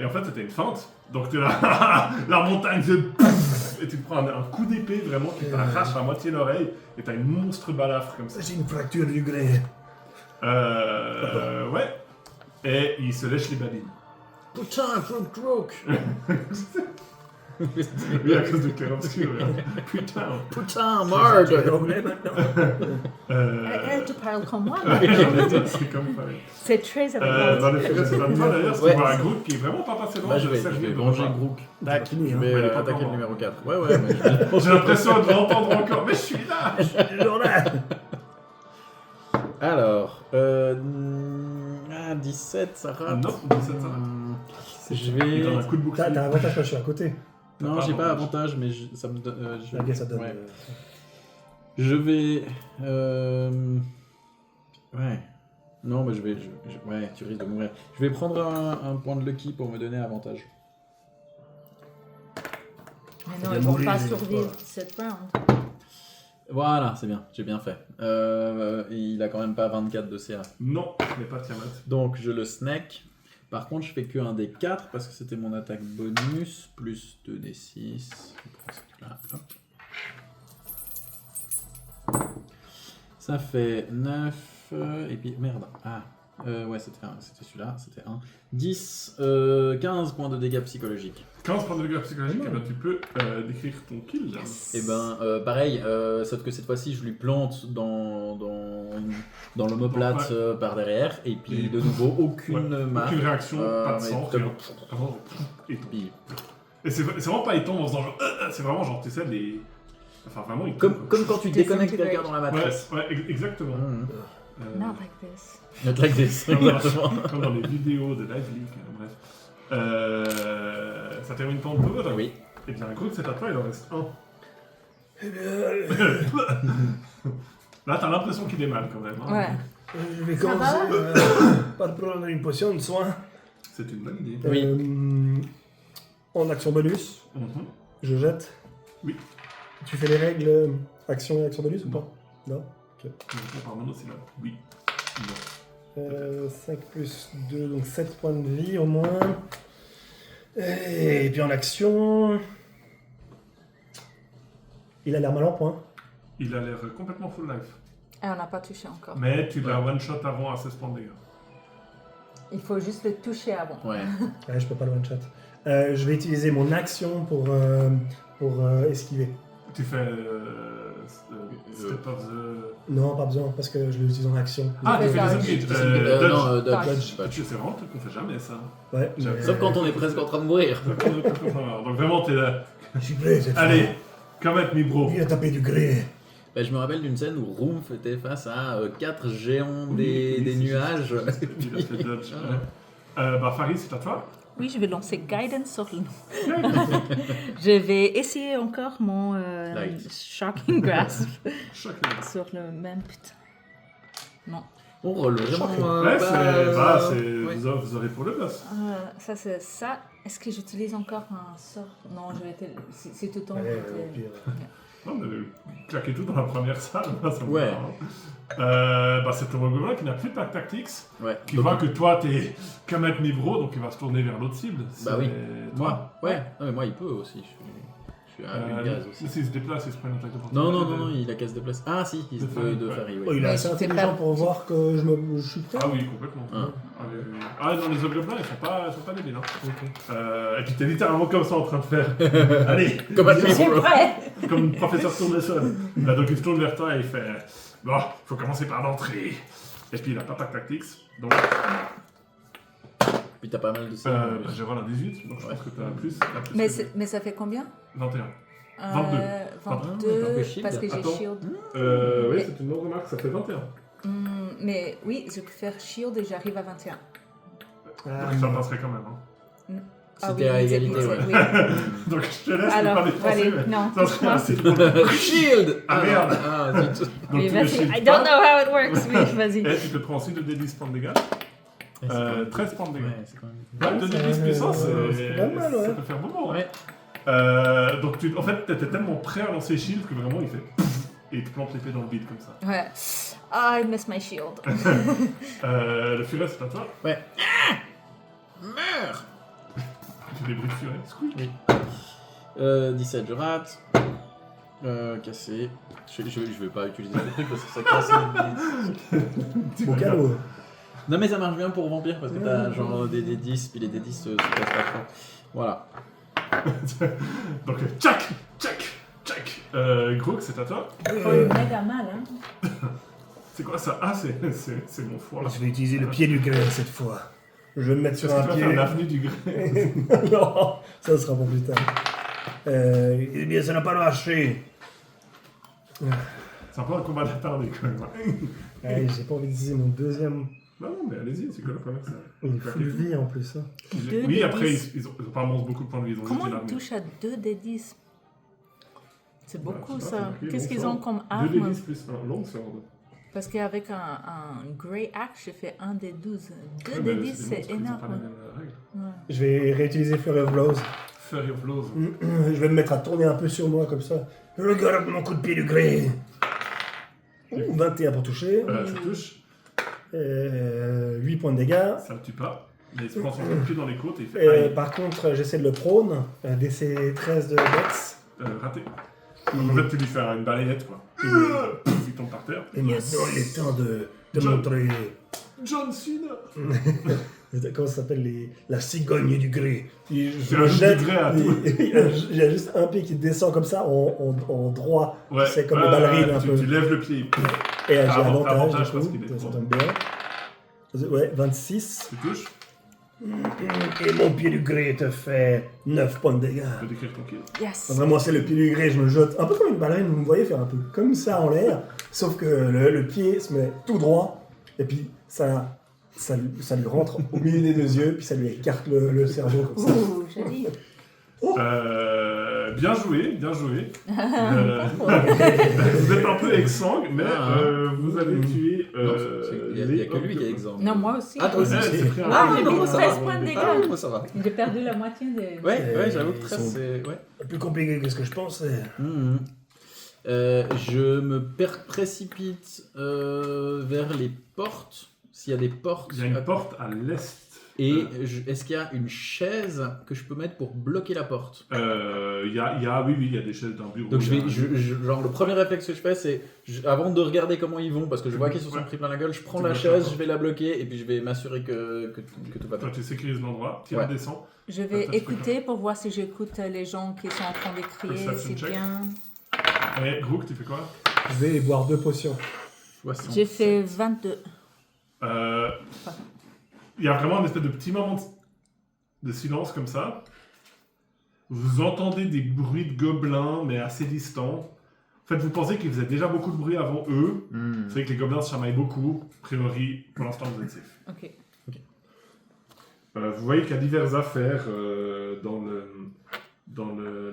et en fait, c'était une feinte. Donc t'es là, la montagne se... Pouf, et tu te prends un coup d'épée, vraiment, qui t'arrache à moitié l'oreille, et t'as une monstre balafre comme ça. J'ai une fracture du gré. Ouais. Et il se lèche les babines. Putain, crook. Oui, à cause de Claire Obscur. Putain. Putain, Je merde. vais anglais maintenant. Tu parles comme moi. C'est comme pareil. C'est très Dans important. les forêts, c'est pas toi d'ailleurs, si Ouais. tu vois un groupe qui est vraiment pas passé loin. Bah, je vais servir de venger repas. Grook. Bah, fini, Je hein. vais Ouais, il est pas attaquer encore le numéro 4. Ouais, ouais, mais J'ai l'impression de l'entendre encore, mais je suis là. Toujours là. Alors, 17, ça rate. Non, 17, ça rate. Je Il donne un vais... coup de bouclier. T'as avantage quand je suis à côté. Non, T'as j'ai pas pas avantage, mais ça me donne... Ok, ça donne. Ouais. Je vais... Ouais. Non, mais je vais... Ouais, tu risques de mourir. Je vais prendre un point de lucky pour me donner avantage. Mais non, ils vont pas survivre cette round. Voilà, c'est bien, j'ai bien fait. Et il a quand même pas 24 de CA. Non, ce n'est pas Tiamat. Donc je le snack. Par contre, je fais que un des 4 parce que c'était mon attaque bonus, plus 2 des 6. Ça fait 9. Et puis, merde. Ah, ouais, c'était celui-là, c'était 1. 10, 15 points de dégâts psychologiques. 15 points de dégâts psychologiques, et ben tu peux décrire ton kill. Et ben, pareil, sauf que cette fois-ci, je lui plante dans l'omoplate par derrière, et puis de nouveau, aucune marque. Aucune réaction, pas de sang, rien. Et tout. Et c'est vraiment pas, il tombe en faisant genre. C'est vraiment genre, tu sais, les. Enfin, vraiment, il tombe. Comme quand tu déconnectes quelqu'un dans la matrice. Ouais, exactement. Not like this. Not like this, exactement. Comme dans les vidéos de Live League, bref. Ça termine ton tour. Oui. Et bien, un groupe, c'est à toi, il en reste un. Là, t'as l'impression qu'il est mal quand même. Hein. Ouais. Je vais Ça va commencer. Pas de problème, une potion de soin. C'est une bonne idée. Oui. En action bonus, je jette. Oui. Tu fais les règles action et action bonus ou Non. pas? Non. Par monosyllabe. Oui. Non. 5 plus 2, donc 7 points de vie au moins. Et puis en action. Il a l'air mal en point. Il a l'air complètement full life. Et on n'a pas touché encore. Mais tu l'as one shot avant à 16 points de dégâts. Il faut juste le toucher avant. Ouais. Ouais, je peux pas le one shot. Je vais utiliser mon action pour esquiver. Tu fais Step of the... Non, pas besoin, parce que je l'utilise en action. Ah, tu fais fais dodge. des upgrades. Non, Dodge. dodge. C'est vraiment un truc qu'on fait jamais, ça. Ouais, J'avoue. Sauf quand on est presque en train de mourir. Donc vraiment, t'es là. Je suis prêt cette Allez, fois. come at me, bro. Il a tapé du gré. Bah, je me rappelle d'une scène où Rumpf était face à 4 géants Oui, des c'est- nuages. Il a fait dodge. Bah, Farid, c'est à toi. Oui, je vais lancer Guidance sur le... Je vais essayer encore mon Light. Shocking Grasp Chacun. sur le même... Putain. Non. On roule vraiment. Ouais, pas- c'est... ouais. Vous aurez pour le boss. Ça, c'est ça. Est-ce que j'utilise encore un sort? Non, je vais... C'est tout le temps... Ouais, au pire. Non, mais claquer tout dans la première salle, là, ça me Ouais. va. Bah, c'est ton gobelin qui n'a plus de pack tactics, Ouais. qui Donc, voit que toi, t'es comme être mi-bro, donc il va se tourner vers l'autre cible. Bah oui. C'est toi. moi, ouais. Non, mais moi, il peut aussi. Je suis à une gaz aussi. S'il se déplace, il se prend une attaque d'opportunité. Non, il a qu'à se déplacer. Ah, si, il De peut Farid, de ouais. Farid, Oh, oui. il est Mais assez c'était intelligent pas- pour voir que je suis prêt. Ah oui, complètement. Ah. Ah, oui, oui. Ah, non, les gobelins, ils sont pas débiles. Hein. Et puis t'es littéralement comme ça en train de faire. Allez, Comme à Je suis prêt! comme professeur Tournesol. Donc il se tourne vers toi et il fait bon, faut commencer par l'entrée. Et puis il a pas pack tactics, donc Puis puis t'as pas mal de CA. J'ai roulé un 18, donc je pense que t'as plus. Mais ça fait combien 21. 22. Ah, t'as fait Parce que j'ai Attends. shield. Oui, c'est une bonne remarque, ça fait 21. Mais oui, je peux faire shield et j'arrive à 21. Donc ça passerait quand même. Hein. C'était à égalité, ouais. Oui. Donc je te laisse Alors, parler français, allez, mais non, ça serait assez drôle. Shield. Ah, merde. Ah, zut. Donc Oui, tu ne vas-y. shields I pas. don't know how it works. Oui, vas-y. Et tu te prends aussi 2d10 points de dégâts. 13 points de dégâts. Ouais, c'est quand même... Ouais, 2d10 puissance, c'est pas mal, ouais. ça peut faire beaucoup. Hein. Ouais. Donc en fait, t'étais tellement prêt à lancer shield que vraiment il fait et il te plante l'épée dans le bide comme ça. Ouais. I miss my shield. Le furet, c'est à toi. Ouais. Meurs. Tu fais des bruits de furet. Squeak. 17, je rate. Cassé. Je vais pas utiliser le truc parce que ça casse les... Au calme. Non mais ça marche bien pour vampire parce que t'as genre des D10, puis les D10 se cassent pas trop. Voilà. Donc tchac, tchac, tchac. Grook, c'est à toi. Oh, méga mal, hein. C'est quoi ça? Ah, c'est mon foie là. Je vais utiliser le pied du grès cette fois. Je vais me mettre Est-ce sur que un tu vas pied. faire l'avenue du grès? Non, ça sera pour plus tard. Eh bien, ça n'a pas marché. C'est un peu un combat d'attardé quand même. Allez, j'ai pas envie d'utiliser mon deuxième. Non, mais allez-y, c'est quoi la première ça? Il est full vie en plus. Hein. Deux Oui, des après, 10. ils ont pas mangé beaucoup de points de vie. Ils ont Comment jeté ils l'armure. touchent à 2 des 10? C'est beaucoup je sais pas, ça. c'est marqué Qu'est-ce long qu'ils sword. ont comme 2 arme? des 10 plus 1, long sword. Parce qu'avec un Grey Axe, j'ai fait 1 des 12. 2 Ouais, des mais 10, des c'est monstres, ils ont pas les énorme. mêmes règles. Ouais. Je vais réutiliser Flurry of Blows. Furry of Blows. Je vais me mettre à tourner un peu sur moi comme ça. Regarde mon coup de pied du grès. 21 pour toucher. Ça touche, 8 points de dégâts. ça le tue pas. Mais il se prend son coup de pied dans les côtes et il fait aïe. Par contre, j'essaie de le prône. DC 13 de Dex. Raté. Donc, en fait, tu lui fais une balayette quoi. Pouf, il tombe par terre. Et maintenant, il est temps de John. montrer. John Cena. Comment ça s'appelle la cigogne du grès. Je Tu le rajoutes jette. du grès à tout. Il y a juste un pied qui descend comme ça en droit. Ouais. C'est comme les ballerines un peu. Tu lèves le pied. Et j'ai T'as avantage avantage du parce coup. qu'il est Ça droit. tombe bien. Ouais, 26. Tu touches. Et mon pied du grès te fait 9 points de dégâts. Tu peux décrire ton kill. Yes. Vraiment, c'est le pied du grès, je me jette un peu comme une ballerine, vous me voyez faire un peu comme ça en l'air, sauf que le pied se met tout droit, et puis ça lui rentre au milieu des deux yeux, puis ça lui écarte le cerveau comme ça. Ouh, joli. Bien joué, bien joué. Vous êtes un peu exsangue, mais vous avez tué. Non, il n'y a que lui qui est exempt. Non, moi aussi. Ah, toi aussi. Ouais, c'est pris un Ah, coup j'ai dans mis le 13 bras. points de dégâts. Ah, moi ça va. J'ai perdu la moitié des... Ouais, j'avoue que Ils 13 sont- c'est... Ouais. Plus compliqué que ce que je pensais. Je me précipite vers les portes. S'il y a des portes. Il y a une porte à l'est. Et est-ce qu'il y a une chaise que je peux mettre pour bloquer la porte? Oui, il y a des chaises d'un bureau. Donc il y a- genre le premier réflexe que je fais c'est avant de regarder comment ils vont parce que je vois qu'ils se sont Ouais. pris plein la gueule, je prends Tu la bloques la chaise, porte. je vais la bloquer et puis je vais m'assurer que tout va Toi, bien. tu sécurises l'endroit, tu Ouais. redescends. Je vais Attends, tu fais écouter pour voir si j'écoute les gens qui sont en train de crier, Perception c'est check. bien. Et Grook, tu fais quoi? Je vais boire 2 potions. 60. J'ai fait 22. Il y a vraiment un espèce de petit moment de silence comme ça. Vous entendez des bruits de gobelins, mais assez distants. En fait, vous pensez qu'ils faisaient déjà beaucoup de bruit avant eux. Vous savez que les gobelins se chamaillent beaucoup. A priori, pour l'instant, vous êtes safe. Ok. Vous voyez qu'il y a diverses affaires dans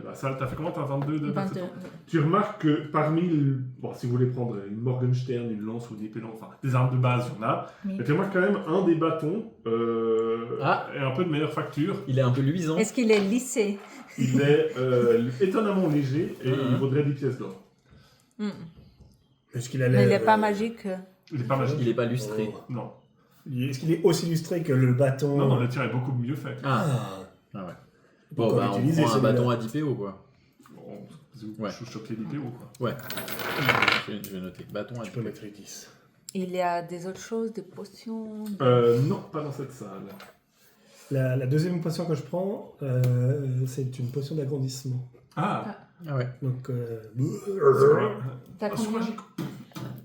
la salle. T'as fait comment? T'as 22 de 22. perception. Tu remarques que parmi, bon, si vous voulez prendre une Morgenstern, une lance ou une épée longue, enfin des armes de base, il y en a. Oui. Mais tu remarques quand même un des bâtons Ah. est un peu de meilleure facture. Il est un peu luisant. Est-ce qu'il est lissé? Il est étonnamment léger et il vaudrait 10 pièces d'or. Hmm. Est-ce qu'il a Mais il l'air, n'est pas magique. Il est pas magique. Il est pas lustré. Non. Est-ce qu'il est aussi illustré que le bâton? Non, le tir est beaucoup mieux fait. Ah, Ah. ah ouais. Bon, Bon bah on utiliser prend un celui-là. bâton à 10 PO quoi. Bon, vous Ouais. choquez l'IPO quoi. Ouais. Je vais noter. Bâton à Je 10 peux PO. mettre 10. Il y a des autres choses, des potions. Non, pas dans cette salle. La deuxième potion que je prends, c'est une potion d'agrandissement. Ah, Ah ouais. Donc, c'est quoi? T'as Potion combien, magique.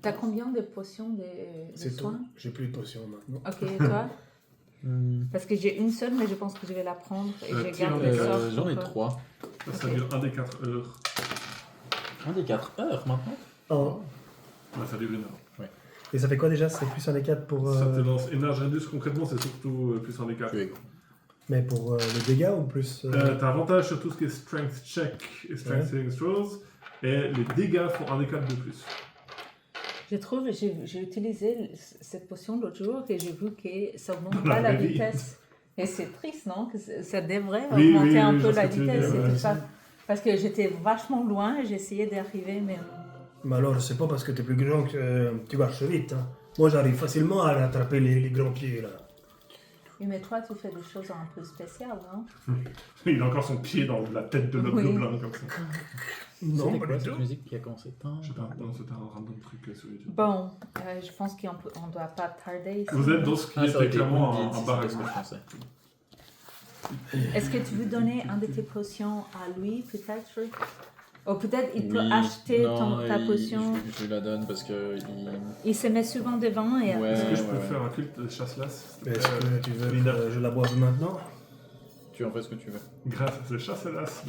t'as combien de potions de c'est tout. soins? J'ai plus de potions maintenant. Ok, et toi? Parce que j'ai une seule, mais je pense que je vais la prendre et je tire garde un le des sort. J'en ai pour- 3. Ça dure 1 des 4 heures. Un des 4 heures maintenant. Oh. Ouais, ça dure 1 heure. Et ça fait quoi déjà? C'est plus un des 4 pour. Ça te lance Énergie Radius, concrètement, c'est surtout plus 1 des 4. Mais pour le dégât ou plus. T'as avantage sur tout ce qui est Strength Check et Strength Saving Throws. Et les dégâts font 1 des 4 de plus. Je trouve, j'ai utilisé cette potion l'autre jour et j'ai vu que ça augmente Dans la pas la vraie vie. vitesse. Et c'est triste, non? Que ça devrait Oui, augmenter oui, un oui, peu je sais la ce que tu veux vitesse. dire, c'était ouais. pas- Parce que j'étais vachement loin et j'essayais d'arriver, mais... Mais alors, c'est pas parce que t'es plus grand que tu marches vite. Hein. Moi, j'arrive facilement à rattraper les grands pieds là. Oui, mais toi, tu fais des choses un peu spéciales, non? Il a encore son pied dans la tête de l'homme Oui. gobelin comme ça. Non, C'était pas quoi du cette tout. musique qui a commencé tard? Je sais pas, non, c'était un random truc sur YouTube. Bon, je pense qu'on ne doit pas tarder ici. Vous êtes dans ce qui Ah, ça aurait était été clairement Wounded, un si bar à c'était ce que je pensais. Est-ce que tu veux donner un de tes potions à lui, peut-être? Ou peut-être il peut Oui, acheter non, ta il- potion. Je lui la donne parce que Il se met souvent devant et Ouais. Est-ce que je peux ouais. faire un culte de chasse-lasse Mais est-ce que tu veux Lina. que je la boive maintenant? tu en fais ce que tu veux. Grâce à ce chasse-las.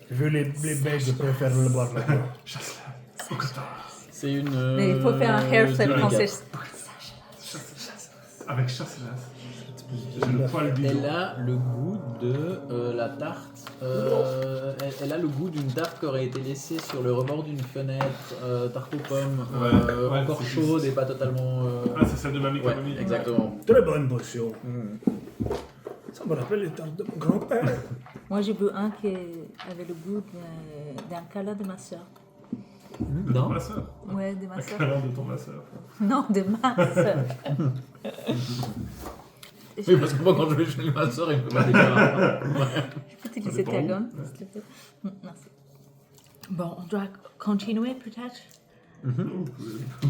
Je veux les bêtes, je préfère le boire maintenant. Chasse-las. Au Qatar. C'est une. Mais il faut faire un hairstyle deux français. Avec chasse-las. J'ai le poil du dos. Elle a le goût de la tarte. Elle a le goût d'une tarte qui aurait été laissée sur le rebord d'une fenêtre, tarte aux pommes, Ouais, encore c'est chaude juste. et pas totalement. Ah, c'est celle de mamie Ouais, Camomille. exactement. Très bonne potion. Mm. Ça me rappelle les tartes de mon grand-père. Moi, j'ai vu un qui avait le goût d'un câlin de ma soeur. De ton Non. masseur. Ouais, de ma Un soeur. câlin de ton masseur. Non, de ma soeur. Oui, parce que moi, quand je vais chez ma soeur, il me fait pas des câlins. Je peux utiliser dépend ta où. gomme, s'il te plaît. Merci. Bon, on doit continuer peut-être?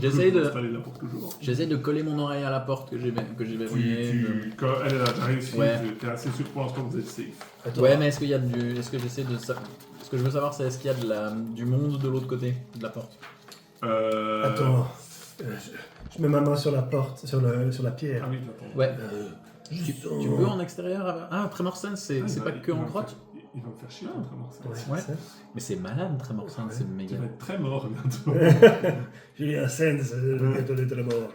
J'essaie de- Installer là pour toujours. J'essaie de coller mon oreille à la porte que j'ai verrouillée. Quand elle est là, t'as réussi. Ouais. T'es assez sûr pour l'instant que vous êtes safe. Attends. Ouais, mais est-ce qu'il y a du. Est-ce que j'essaie de. Ce que je veux savoir, c'est est-ce qu'il y a du monde de l'autre côté de la porte? Attends. Je mets ma main sur la porte, sur la pierre. Ah oui, attends. Ouais. Je Tu sens- peux en extérieur? Ah, Tremorsen, c'est Ah, pas il que va en me grotte? faire- Il va me faire chier Ah. contre moi, ça. Ouais, Ouais. c'est ça. Mais c'est malade, Tremorsen, Ouais. c'est Tu méga. vas être très mort bientôt. Julien Sens, bientôt d'être mort.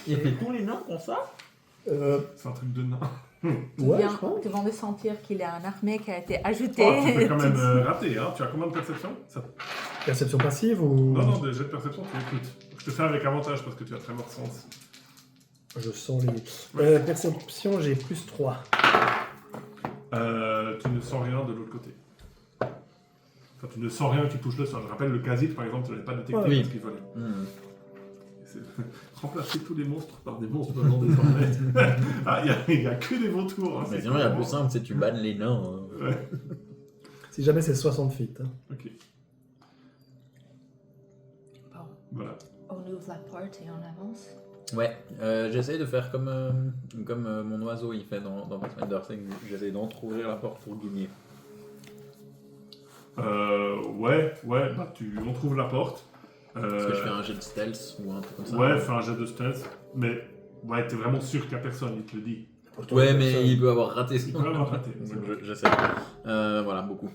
Il fait tous les noms comme ça? C'est un truc de nain. Ouais, je pense. Tu viens de sentir qu'il y a un armée qui a été ajouté. Oh, tu peux quand même rater, hein. Tu as combien de perception Perception passive ou. Non, non, des jets de perception, tu écoutes. Je te fais avec avantage parce que tu as très mort sens. Je sens les. Perception, j'ai plus 3. Tu ne sens rien de l'autre côté. Enfin, tu ne sens rien qui touche le sol. Je rappelle, le casit, par exemple, tu ne l'avais pas détecté Ouais. Oui. parce qu'il volait. Hmm. C'est- Remplacer tous les monstres par des monstres venant des ornettes. Ah, il n'y a que des vautours. Hein, Mais c'est sinon, il y a clairement- plus simple, c'est tu bannes les nains. Ouais, Si jamais c'est 60 feet. Hein. ok. Bon, Voilà. on ouvre la porte et on avance. Ouais, j'essaie de faire comme mon oiseau il fait dans Pathfinder, c'est que j'essaie d'entrouvrir la porte pour gagner. Ouais, bah, on trouve la porte. Est-ce que je fais un jet de stealth ou un truc comme ça? Ouais, fais un jet de stealth. Mais ouais, t'es vraiment sûr qu'il n'y a personne, il te le dit. Ouais, mais il peut avoir raté. Il peut avoir raté. Donc, j'essaie. Voilà, beaucoup.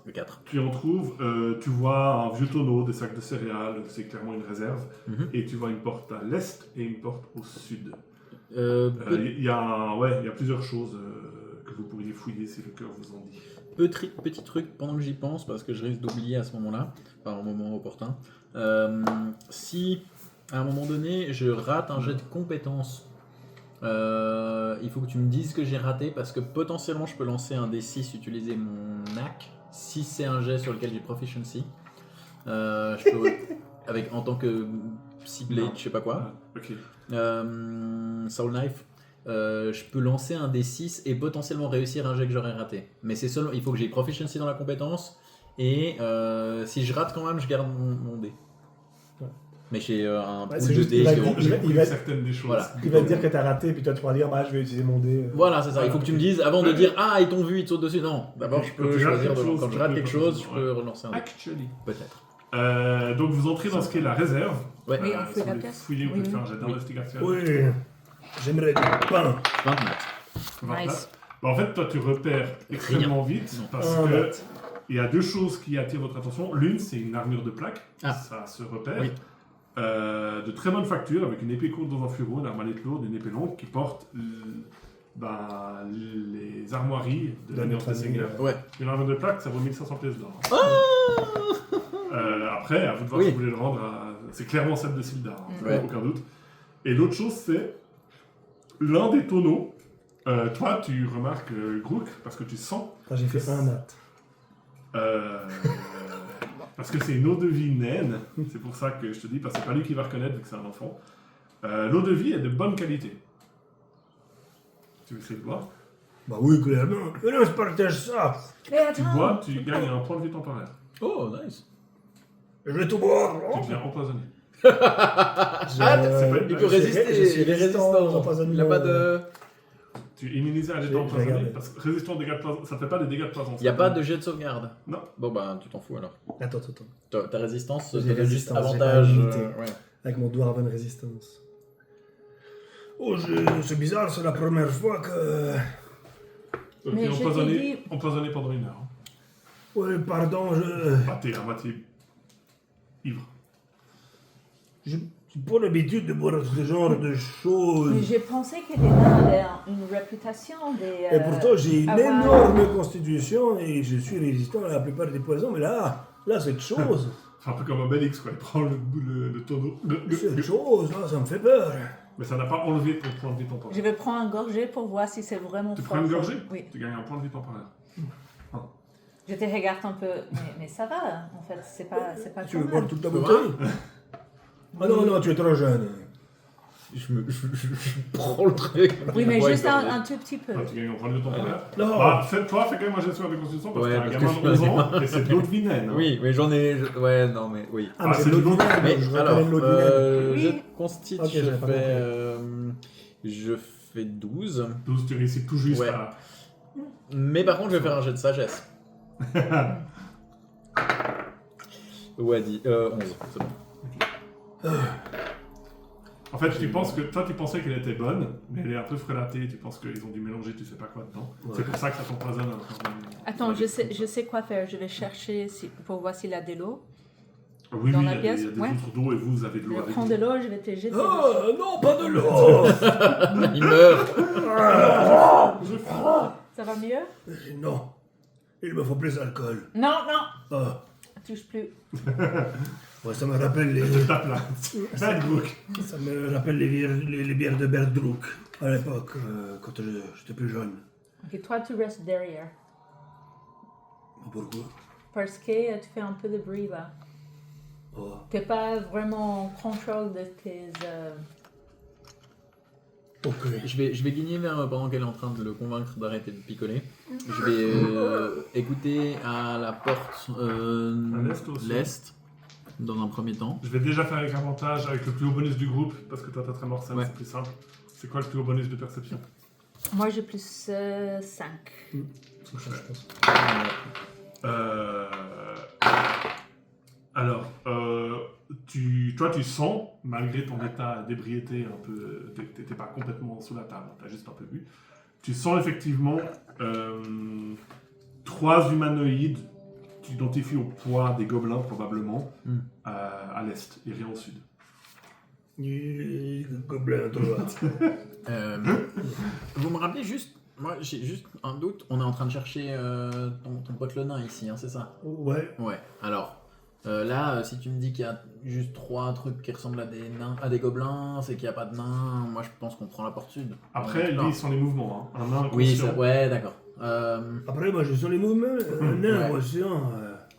24. Tu en trouves, tu vois un vieux tonneau, des sacs de céréales, c'est clairement une réserve. Mhm. Et tu vois une porte à l'est et une porte au sud. Pe- Il y a plusieurs choses que vous pourriez fouiller si le cœur vous en dit. Petit truc pendant que j'y pense, parce que je risque d'oublier à ce moment-là, enfin au moment opportun. Si à un moment donné je rate un jet de compétences, il faut que tu me dises que j'ai raté, parce que potentiellement je peux lancer un D6, utiliser mon knack, si c'est un jet sur lequel j'ai proficiency. Je peux, en tant que Psyblade, Non. je sais pas quoi. Ah, ok. Soul Knife, je peux lancer un D6 et potentiellement réussir un jet que j'aurais raté. Mais c'est seulement, il faut que j'ai proficiency dans la compétence, et si je rate quand même, je garde mon dé. Ouais. Mais j'ai un Ouais, pool c'est de juste dés. qu'il va qui dire- ont- J'ai il compris va- certaines des choses. Voilà. Il va te dire que t'as raté, puis toi tu pourras dire bah je vais utiliser mon dé. Voilà, c'est ça. Il faut que tu me dises, avant de dire ah, ils t'ont vu, ils te sautent dessus. Non, d'abord je Quand peux tu rates choisir quelque chose, quand tu je rate peux quelque chose, je potentiellement, peux relancer un dé. Actually. Peut-être. Donc vous entrez dans ce qu'est la réserve. Ouais, Oui, on si fait vous la voulez pièce. fouiller, vous Oui, pouvez faire un oui. jet Oui. d'investigation. Oui, j'aimerais du pain. 20 maths. 20 Nice. là. Bah, en fait, toi, tu repères extrêmement vite Non. parce Un que mat. il y a deux choses qui attirent votre attention. L'une, c'est une armure de plaque. Ah. Ça se repère. Oui. De très bonne facture, avec une épée courte dans un fureau, une arbalète lourde, une épée longue qui porte les armoiries de De l'Alliance notre des ami, Seigneurs. Ouais. Une armure de plaque, ça vaut 1500 pièces d'or. Oh Après, à vous de voir Oui. si vous voulez le rendre à... C'est clairement celle de Sildar, hein, Ouais. aucun doute. Et l'autre chose, c'est l'un des tonneaux. Toi, tu remarques Grook, parce que tu sens... Quand j'ai fait un mat. Parce que c'est une eau de vie naine, c'est pour ça que je te dis, parce que c'est pas lui qui va reconnaître vu que c'est un enfant. L'eau de vie est de bonne qualité. Tu veux essayer de boire? Bah oui, clairement. Mais non, je partage ça. Mais Tu attends. bois, tu gagnes un point de vie temporaire. Oh, nice. Je vais tout boire. Tu deviens empoisonné. Ah, c'est pas une il blague. peut résister, je suis il est résistant aux résistant. empoisonnements. Il a pas de... Tu es immunisé à Je l'état vais empoisonné, regarder. parce que résistant aux dégâts de poison, ça ne fait pas des dégâts de poison. Il n'y a pas de jet de sauvegarde. Non. Bon bah tu t'en fous alors. Attends. Ta résistance, J'ai te donne juste résistance, j'ai avantage. pas limité. ouais. Avec mon Dwarven résistance. Oh, c'est bizarre, c'est la première fois que... Donc, Mais tu es je t'ai empoisonné, dit- empoisonné pendant 1 heure. Oui, pardon, Ah, t'es à moitié ivre. j'ai pas l'habitude de boire ce genre de choses. Mais j'ai pensé que les nains avaient une réputation des. Et pourtant, j'ai une avoir- énorme constitution et je suis résistant à la plupart des poisons, mais là, cette chose, C'est un peu comme Obélix, quoi. Il prend le tonneau. cette chose, là, ça me fait peur. Mais ça n'a pas enlevé ton point de vie temporaire. Je vais prendre un gorgée pour voir si c'est vraiment Tu fort. prends une gorgée? Oui. Tu gagnes un point de vie temporaire. Je te regarde un peu, mais ça va, en fait, c'est pas Tu veux trop boire mal. toute la peux bouteille? Ah non, tu es trop jeune. Je prends le truc. Oui, mais Ouais, juste bah, un tout petit peu. Ah, tu gagnes un point de vie temporaire. Non, Bah, fais quand même un gestion de constitution parce Ouais, que t'es un parce gamin que de je 11 ans et c'est de l'eau de vie naine. hein. Oui, mais j'en ai... Ouais, non mais oui. ah, mais c'est c'est de l'eau du de bon. vinaigre, Mais je alors, reconnais de l'eau de vinaigre. Oui. jet de consti, Ok, je j'avais pas fais... compris. je fais 12. 12, tu réussis tout juste Ouais. à. Mais par contre, je vais faire un jet de sagesse. Ouais, 11, c'est bon. En fait, tu penses que toi, tu pensais qu'elle était bonne, mais elle est un peu frelatée. Tu penses qu'ils ont dû mélanger, tu sais pas quoi dedans. Ouais. C'est pour ça que ça t'empoisonne. Attends, je sais quoi faire. Je vais chercher pour voir s'il a de l'eau. Oui, Dans oui, la il y a pièce, des ouais. outres d'eau et vous avez de Je l'eau vais avec prendre vous. de l'eau, je vais te jeter. dessus. Oh, non, pas de l'eau. Il meurt. Ça va mieux? Non, il me faut plus d'alcool. Non, non, Ah, touche plus. ouais, ça me rappelle Je te tape là. Bad Brook. ça me rappelle les bières de Berdrook à l'époque, quand j'étais plus jeune. Ok, toi, tu restes derrière. Pourquoi? Parce que tu fais un peu de bruit là. Oh. T'es pas vraiment en contrôle de tes. Ok. Je vais guigner vers pendant qu'elle est en train de le convaincre d'arrêter de picoler. Je vais écouter à la porte l'est aussi. l'est, dans un premier temps. Je vais déjà faire avec avantage, avec le plus haut bonus du groupe, parce que toi, t'as très morcel, Ouais. c'est plus simple. C'est quoi le plus haut bonus de perception? Moi, j'ai plus 5. C'est ça, je pense. Euh, Alors, toi, tu sens, malgré ton état d'ébriété un peu, t'étais pas complètement sous la table, t'as juste un peu bu, tu sens effectivement 3 humanoïdes, tu identifies au poids des gobelins probablement, à l'est et rien au sud. Gobelin à droite. Vous me rappelez juste, moi j'ai juste un doute, on est en train de chercher ton pote le nain ici, hein, c'est ça? Ouais. Ouais, alors là, si tu me dis qu'il y a juste 3 trucs qui ressemblent à des nains, à des gobelins, c'est qu'il n'y a pas de nains, moi je pense qu'on prend la porte sud. Après, Non. lui, ils sont les mouvements, hein. Un nain Oui, conscient. ouais, d'accord. Après, moi, je sens les mouvements. Nain, Ouais. conscient.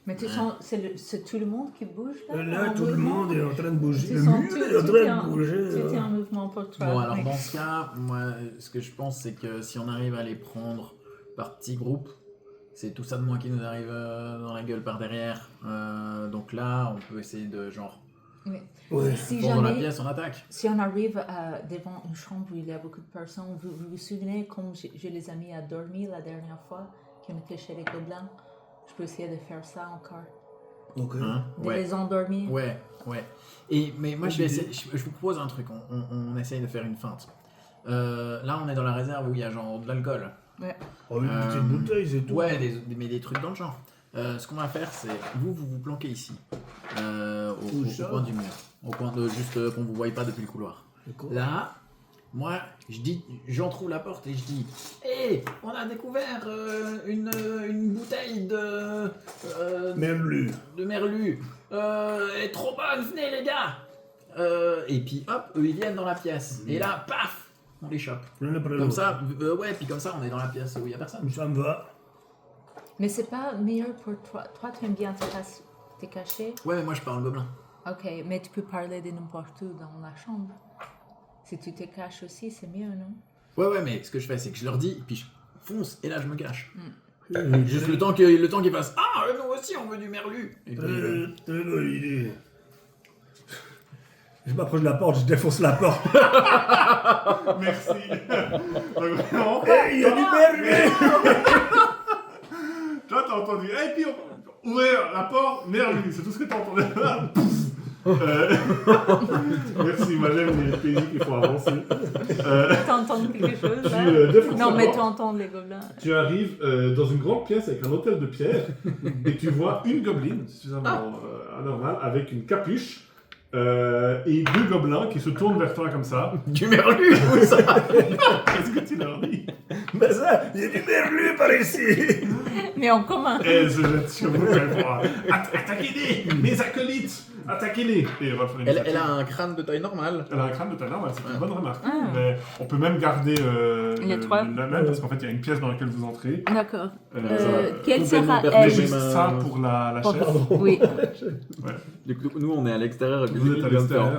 Mais tu sens, c'est tout le monde qui bouge là? Là, en tout le mouvement? monde est en train de bouger. Tu Le sens mur tout- est en tout train est de en- bouger. C'était un mouvement pour toi. Bon, alors Oui. dans ce cas, moi, ce que je pense, c'est que si on arrive à les prendre par petits groupes, c'est tout ça de moins qui nous arrive dans la gueule par derrière. Donc là, on peut essayer de genre Ouais. Si fondre la jamais, pièce, on attaque. si on arrive devant une chambre où il y a beaucoup de personnes, vous vous souvenez comme je les ai mis à dormir la dernière fois, qu'on était chez les gobelins? Je peux essayer de faire ça encore. Donc, Hein De ouais. les endormir. Ouais, ouais. Mais moi, je vous propose un truc. On essaye de faire une feinte. Là, on est dans la réserve où il y a genre de l'alcool. oh, une petite bouteille, c'est tout. Ouais, mais des trucs dans le genre. Ce qu'on va faire, c'est vous planquez ici, au coin du mur, au coin de juste qu'on vous voie pas depuis le couloir. Là, moi, j'en trouve la porte et je dis, hé, on a découvert une bouteille de Merlu. Elle est trop bonne, venez les gars. Et puis hop, eux ils viennent dans la pièce. Et là, paf, on les chope. Comme ça, ouais, puis comme ça, on est dans la pièce où il y a personne. Ça me va. Mais c'est pas meilleur pour toi. Toi, tu aimes bien te cacher. Ouais, mais moi je parle gobelin. Ok, mais tu peux parler de n'importe où dans la chambre. Si tu te caches aussi, c'est mieux, non? Ouais, mais ce que je fais, c'est que je leur dis, et puis je fonce, et là je me cache. Juste le temps qu'ils passent. Ah, nous aussi on veut du merlu. Et puis, Très bonne idée. Je m'approche de la porte, je défonce la porte. Merci. Donc, vraiment, Hey, il y a du merlu. toi, t'as entendu. Et puis, ouvrir la porte, merlu. C'est tout ce que t'as entendu. Merci, moi j'aime les pays qui font avancer. T'entends quelque chose là? Défonces Non, la mais porte. t'entends les gobelins. Tu arrives dans une grande pièce avec un hôtel de pierre et tu vois une gobeline suffisamment anormale avec une capuche et deux gobelins qui se tournent vers toi comme ça. du merlu, où ça? Qu'est-ce que tu leur dis? Mais ça, il y a du merlu par ici. Mais en commun. Elles se jettent sur vous elles font attaquez-les, mes acolytes, attaquez-les. Et elle va faire une Elle attaque. a un crâne de taille normale. Elle a un crâne de taille normale, c'est une Ouais. bonne remarque. Ah. Mais on peut même garder Les trois. la même parce qu'en fait il y a une pièce dans laquelle vous entrez. D'accord. Ça va. Quelle complètement sera perdu. Mais elle? juste ça pour la chef. Oui. Du coup, nous on est à l'extérieur. Vous êtes à l'extérieur.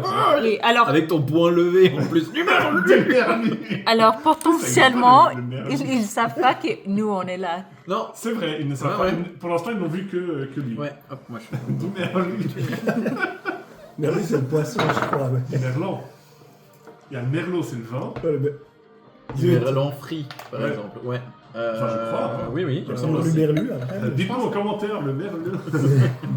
Oui, alors, Avec ton poing levé en plus. Du merlu. alors potentiellement, Le merlu. ils savent pas que nous on est là. Non. C'est vrai, ils ne savent Ouais, pas. ouais. Pour l'instant, ils n'ont vu que lui. Ouais, hop, moi je fais. Du merlu. Merlu, c'est le poisson, je crois. Ouais. Merlan. Il y a le merlot, c'est le vin. Ouais, mais- Du merlan frit, par Ouais. exemple. Ouais. Enfin, je crois, hein. Oui, oui. Ça On me a semble lu merlu après. Dites-nous en commentaire le merlu.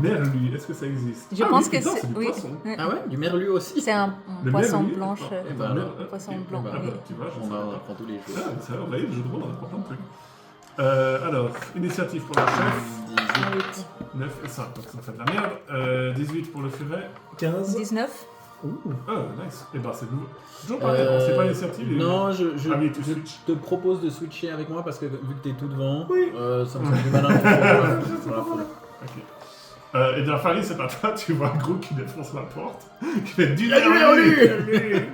Merlu, est-ce que ça existe? Je Ah pense oui, que putain, c'est du oui. poisson. Ouais. Ah ouais, du merlu aussi. C'est un Le poisson merlu, blanche. d'accord. Eh ben alors. Un poisson blanc. Ah, Oui. bah, tu vois, je On sais pas. apprend tous les jours. Ah, ça va, vous voyez, le jeu de rôle, on apprend plein de trucs. Alors, initiative pour la chef, 18. 9 et 5, donc ça fait de la merde. 18 pour le furet. 15. 19. Ouh. Ah, nice. Et ben, c'est nouveau. Toujours pareil, non, c'est pas l'initiative. Non, je Ah oui, tu switches. te propose de switcher avec moi parce que vu que t'es tout devant, Oui. ça me semble du malin. Voilà, faut- Ok. Et bien, Farid, c'est pas toi, tu vois Gros qui défonce la porte, qui fait du Il y a du merlu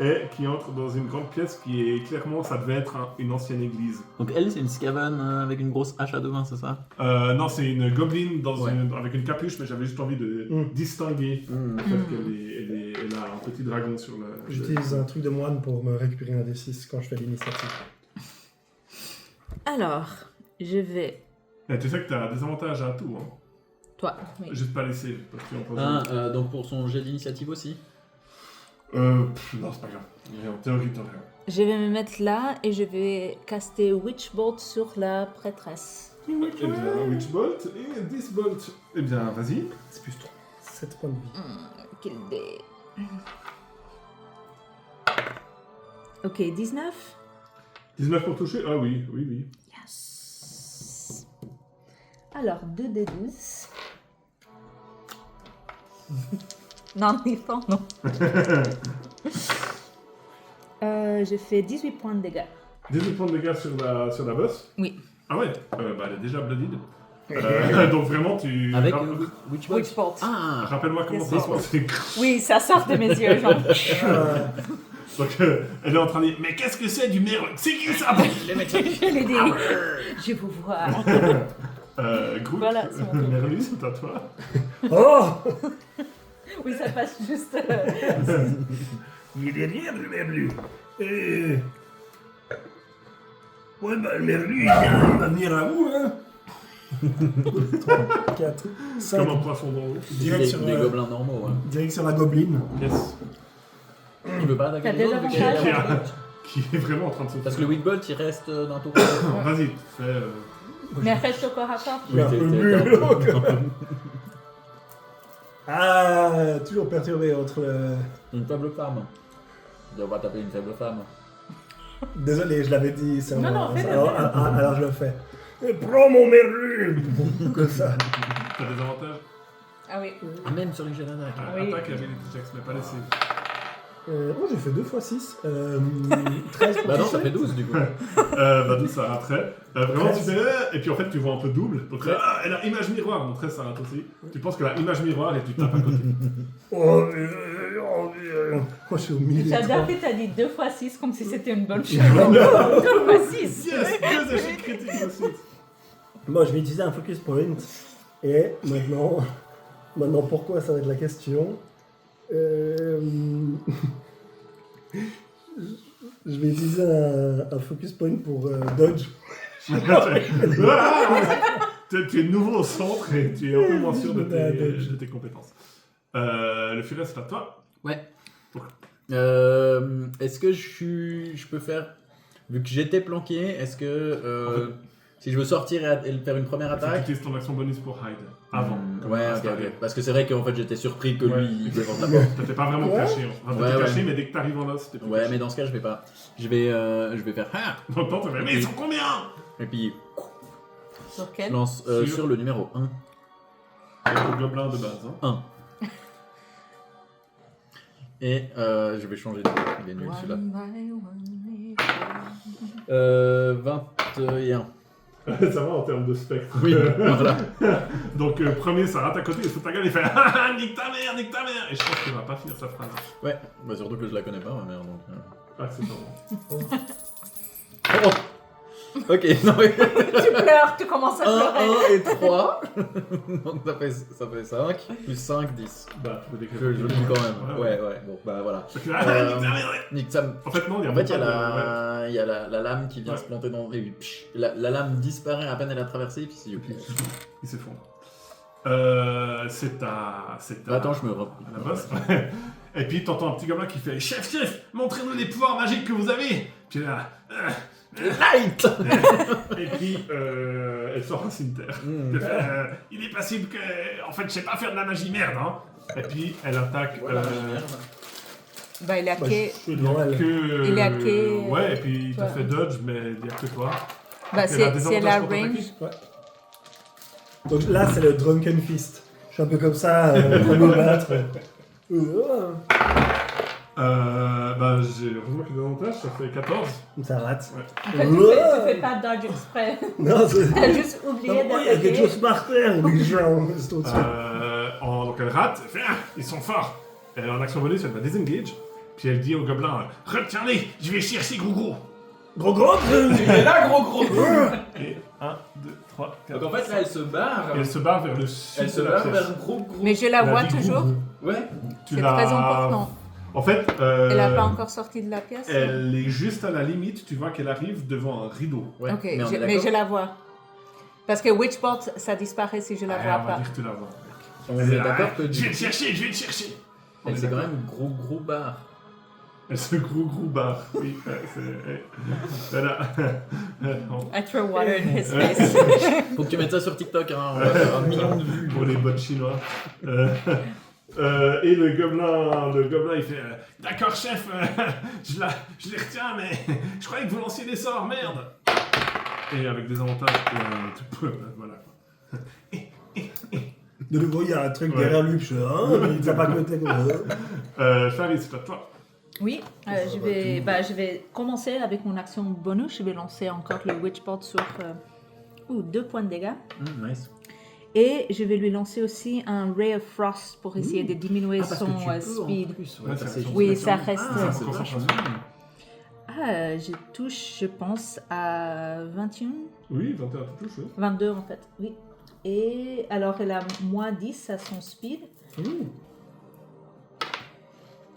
et qui entre dans une grande pièce qui est clairement, ça devait être une ancienne église. Donc elle, c'est une scavane avec une grosse hache à deux mains, c'est ça? Non, c'est une gobeline Ouais. avec une capuche, mais j'avais juste envie de distinguer le fait qu'elle a un petit dragon sur le. J'utilise un truc de moine pour me récupérer un D6 quand je fais l'initiative. Alors, je vais. Et tu sais que t'as des avantages à tout, hein. Toi. Oui. Juste pas laisser, parce que en Ah, donc pour son jet d'initiative aussi? non, c'est pas grave. En théorie, t'as rien. Je vais me mettre là et je vais caster Witchbolt sur la prêtresse. Eh bien, Witchbolt et Disbolt. Eh bien, vas-y. C'est plus 3. 7 points de vie. Quel dé. Ok, 19. 19 pour toucher? Ah oui, oui, oui. Yes. Alors, 2 d 12. Non, Nathan, non. Je fais 18 points de dégâts. 18 points de dégâts sur la boss? Oui. Ah ouais, bah elle est déjà bloodied. Donc vraiment, tu... Avec Rapp- Witchbolt. Ah, Rappelle-moi comment Yes, ça se yes. passe. Oui, ça sort de mes yeux, genre. Donc elle est en train de dire, mais qu'est-ce que c'est du merle? C'est qui ça? Je l'ai dit. Je vous vois. Groot, Voilà, c'est mon tour. Merlu, c'est à toi. Oh. Oui, ça passe juste. Il est derrière le merlu. Ouais, bah le merlu, il va venir à vous, hein. 3, 4, 5. Comme un poisson dans l'eau. Direct sur, des gobelins normaux. Hein. direct sur la gobeline. Yes. Tu veux pas attaquer T'as les des autres, vu qu'il y a avantages l'avantage Qui est vraiment en train de se Parce que le Wigbolt il reste d'un tour. Vas-y, fais... Mais reste au corps à corps. Il est un t'es- peu t'es- bleu, t'es un peu- là, quand même. Ah, toujours perturbé entre le... Une faible femme. On va taper une faible femme. Désolé, je l'avais dit. Non, fais-le. Alors je le fais. Prends mon merlu. Comme ça. T'as des avantages. Ah oui. Même sur les jets d'attaque. Oui. Attaque et ability checks, mais pas les saves. Oh, j'ai fait 2 x 6. 13 pour Bah non, ça toucher. fait 12 du coup. Bah, ça raterait. Vraiment, tu fais. Et puis en fait, tu vois un peu double. Donc, elle a image miroir. Donc, 13, ça rate aussi. Tu penses que la image miroir et tu tapes à côté. Oh, je suis au milieu. J'adore que t'as dit 2 x 6 comme si c'était une bonne chose. Non. 2 x 6. Yes, 2 échecs critiques de suite. Moi, je vais utiliser un focus point. Et maintenant, pourquoi ça va être la question. Je vais utiliser un focus point pour dodge. Tu es nouveau au centre et tu es un peu moins sûr de tes compétences. Le furet, c'est à toi. Ouais. Est-ce que je peux faire... Vu que j'étais planqué, est-ce que... si je veux sortir et faire une première Tu attaque... utilises ton action bonus pour hide. Avant. Ouais, ok. Parce que c'est vrai qu'en fait j'étais surpris que lui il défende la porte. T'étais pas vraiment caché. Enfin, t'étais Ouais, caché, ouais. mais dès que t'arrives en os, t'es plus Ouais, caché. mais dans ce cas je vais pas. Je vais faire... Ah Dans le temps, tu fais, mais ils sont combien? et puis Sur je quel? lance sur le numéro 1. Le gobelin de base. Hein. 1. Et je vais changer de... Il est nul celui-là. 21. Ça va en termes de spectre. Oui, voilà. Donc, premier, ça rate à côté, il se fout ta gueule, il fait ah, nique ta mère, nique ta mère. Et je pense qu'il va pas finir sa phrase. Ouais, bah surtout que je la connais pas ma mère donc... Ah, c'est bon. Oh ok, non mais... Tu pleures, tu commences à 1, pleurer. 1 et 3. Donc ça fait 5. Plus 5, 10. Bah, tu peux décrire. Je le dis quand même. Ouais, bon, bah voilà. Donc, ah, nique ta mère. Nick Sam. En fait, non, il y a En fait, il y a pas de- il y a la lame qui vient Ouais. se planter dans... et puis, psh, la lame disparaît à peine elle a traversé, et puis c'est... Il s'effondre. C'est ta. Attends, je me re... À la bosse. Et puis t'entends un petit gobelin qui fait chef, montrez-nous les pouvoirs magiques que vous avez. Puis là. Light. Et puis elle sort un cimetière. Elle fait, il est possible que. En fait, je sais pas faire de la magie, merde, hein. Et puis elle attaque. Bah, il a Bah, que. je suis devant elle. Il est à que- Ouais, et puis il t'a toi. fait dodge, mais il n'y a que toi. Bah, Elle a des c'est la avantages pour range. t'attaquer. Ouais. Donc là, c'est le Drunken Fist. Je suis un peu comme ça, en train de me battre. Bah, j'ai heureusement qu'il y a des avantages, ça fait 14. Ça rate. Ouais. En fait, tu fais pas dodge exprès. Non, c'est... T'as juste oublié Il y a quelque d'attaquer. chose par terre. C'est au-dessus. Donc elle rate, elle fait ils sont forts. Et en action bonus, elle va désengage. Puis elle dit au gobelin retiens-les, je vais chercher Gros. Gros gros. Il est là, gros. Et 1, 2, 3, 4. Donc en fait, là, elle se barre. Et elle se barre vers le sud Elle se de la barre pièce. vers gros. Mais je la Elle a vois dit toujours. Gros. Ouais. Tu C'est l'as- très important. En fait, Elle a pas encore sorti de la pièce. elle est juste à la limite, tu vois qu'elle arrive devant un rideau. Ouais. Ok, mais on est mais d'accord. je la vois. Parce que Witchbolt, ça disparaît si je la Ouais, vois on va pas. dire que tu la vois. On Elle est là, d'accord que je vais du te chercher, je vais te chercher. On elle est c'est quand d'accord. même gros barre. Elle se gros barre. Oui, voilà. I throw water in his face. Faut que tu mettes ça sur TikTok, hein. On va faire 1 million de vues. Pour les bots chinois. Et le gobelin il fait d'accord chef, je les retiens mais je croyais que vous lanciez des sorts, merde. Et avec des avantages, tu peux, voilà. De nouveau, il y a un truc Ouais. derrière lui. Je suis mais il t'a pas côté. Farid, c'est à toi. Oui, je vais commencer avec mon action bonus. Je vais lancer encore le Witchbolt sur 2 points de dégâts. Nice. Et je vais lui lancer aussi un Ray of Frost pour essayer de diminuer son speed. Ouais, ça, c'est Oui, ça reste. Ah, c'est encore vachement ça. Ah, je touche, je pense, à 21, Oui, 21, tu touches, oui. 22 en fait, oui. Et alors, elle a moins 10 à son speed.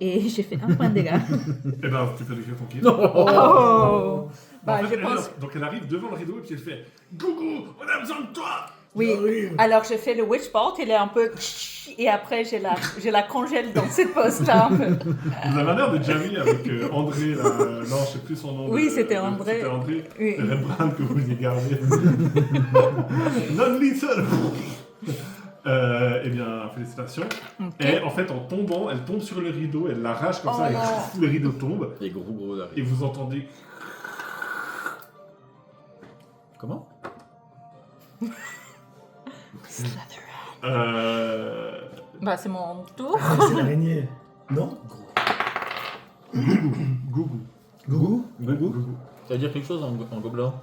Et j'ai fait 1 point de dégâts. Eh ben, tu peux décrire ton kill. Oh Bah, En fait, je pense. donc elle arrive devant le rideau et puis elle fait Gougou, on a besoin de toi. Oui, alors je fais le Witchbolt, il est un peu. Et après, je la congèle dans cette poste-là un peu. Vous avez l'air de Jamie avec André, là. Non, je sais plus son nom. Oui, c'était André. C'était André. Oui. Le Red Brand que vous y gardez. Non-lethal. Eh bien, félicitations. Ok. Et en fait, en tombant, elle tombe sur le rideau, elle l'arrache comme Oh ça, et non. le rideau tombe. Les gros Et arrivent. vous entendez... Comment? Bah, c'est mon tour. Ah, c'est l'araignée. Non Gougou. Gougou Gougou. Ça veut dire quelque chose en gobelin?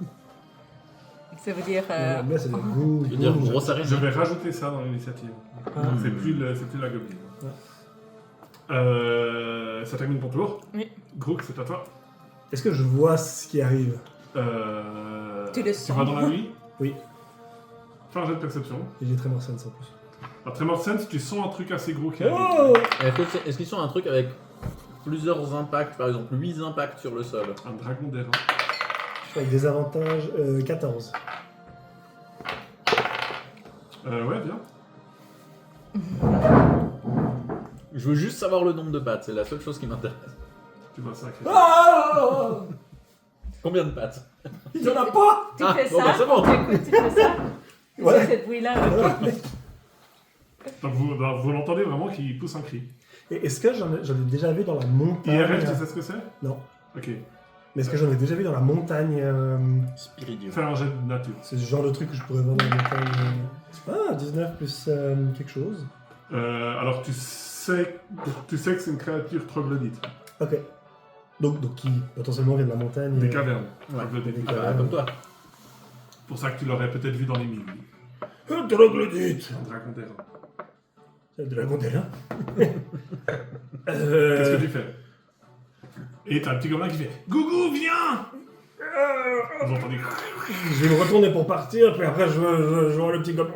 Ça veut dire. Là, c'est le goût. Ça veut dire grosse araignée. Je vais rajouter ça dans l'initiative. Ah. C'est plus la gobeline. Ouais. Ça termine ton tour. Oui. Grook, c'est à toi. Est-ce que je vois ce qui arrive? Tu le Tu sens. vas dans la nuit? Oui. Fais un jet de perception. Et j'ai Tremor Sense en plus. À Tremor Sense, tu sens un truc assez gros qui arrive. Oh Est-ce qu'ils sont un truc avec plusieurs impacts, par exemple 8 impacts sur le sol? Un dragon d'airain. Avec des avantages 14. Ouais, viens. Je veux juste savoir le nombre de pattes, c'est la seule chose qui m'intéresse. Tu vas sacrer. Ah Combien de pattes? Il y en a pas Tu Ah, fais bon, ça. bah, c'est bon. Tu fais ça. Ouais. Tu fais ce bruit-là. Donc vous l'entendez vraiment qui pousse un cri. Et est-ce que j'en ai déjà vu dans la montagne? IRL, tu sais ce que c'est? Non. Ok. Mais est-ce que j'en ai déjà vu dans la montagne? Spiridium. Fais un jet de nature. C'est ce genre de truc que je pourrais voir dans la montagne. Ah, 19 plus quelque chose. Alors tu sais que c'est une créature troglodyte. Ok. Donc qui potentiellement vient de la montagne. Des cavernes. Ouais. Troglodytes. Des Ah bah, comme toi. Pour ça que tu l'aurais peut-être vu dans les mines. Un troglodyte. Un dragon d'airain. C'est de la gondelle, Qu'est-ce que tu fais? Et t'as un petit gobelin qui fait Gougou, viens! Vous entendez? Je vais me retourner pour partir, puis après je vois le petit gobelin.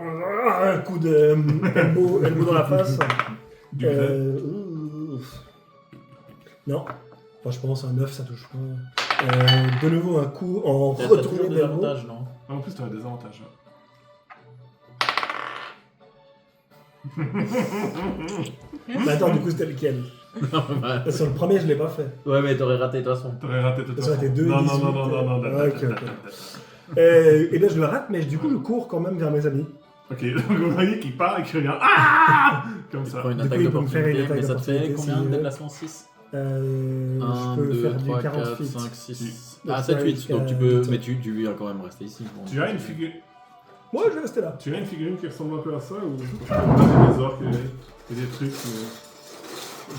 Un coup de elbow dans la face. Du glaive. Ouf. Non. Enfin, je pense un 9, ça touche pas. De nouveau un coup en T'as retourné toujours des d'elbow. avantages, non? Ah, en plus, t'aurais des avantages. Mais attends, du coup c'était lequel? Ouais, Sur le premier, je l'ai pas fait. mais t'aurais raté de toute façon. T'aurais raté de toute Ça aurait façon. été 2, Non, 18. non. Ok, ok. Et bien je le rate, mais du coup je cours quand même vers mes amis. Ok, donc vous voyez qu'il part et qu'il revient. Ah! Comme Tu ça. prends une Du coup, attaque il peut me faire une d'opportunité, attaque mais ça te fait d'opportunité combien si de il veut. déplacements? 6? 1, 1, je peux 2, faire 3, du 40 4, feet. 5, 6. Donc Ah, ça 7, va 8. jusqu'à Donc tu peux. 8. Mais tu vas quand même rester ici. Bon. Tu as une figure. Moi je vais rester là. Tu as une figurine qui ressemble un peu à ça ou des orques et des trucs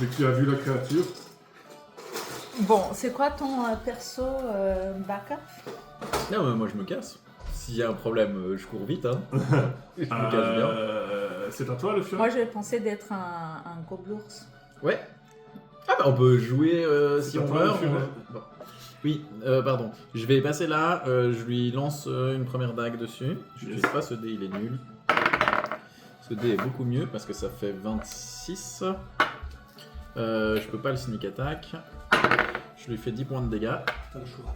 dès que tu as vu la créature. Bon, c'est quoi ton perso backup? Non, mais moi je me casse. S'il y a un problème, je cours vite. Hein. Je me casse bien. C'est à toi le fiole. Moi, j'avais pensé d'être un gobelours. Ouais. Ah bah on peut jouer si C'est on à toi, meurt. le furet. Bon. Oui, pardon. Je vais passer là, je lui lance une première dague dessus. Je Yes. sais pas, ce dé il est nul. Ce dé est beaucoup mieux parce que ça fait 26. Je peux pas le sneak attack. Je lui fais 10 points de dégâts. T'as le choix.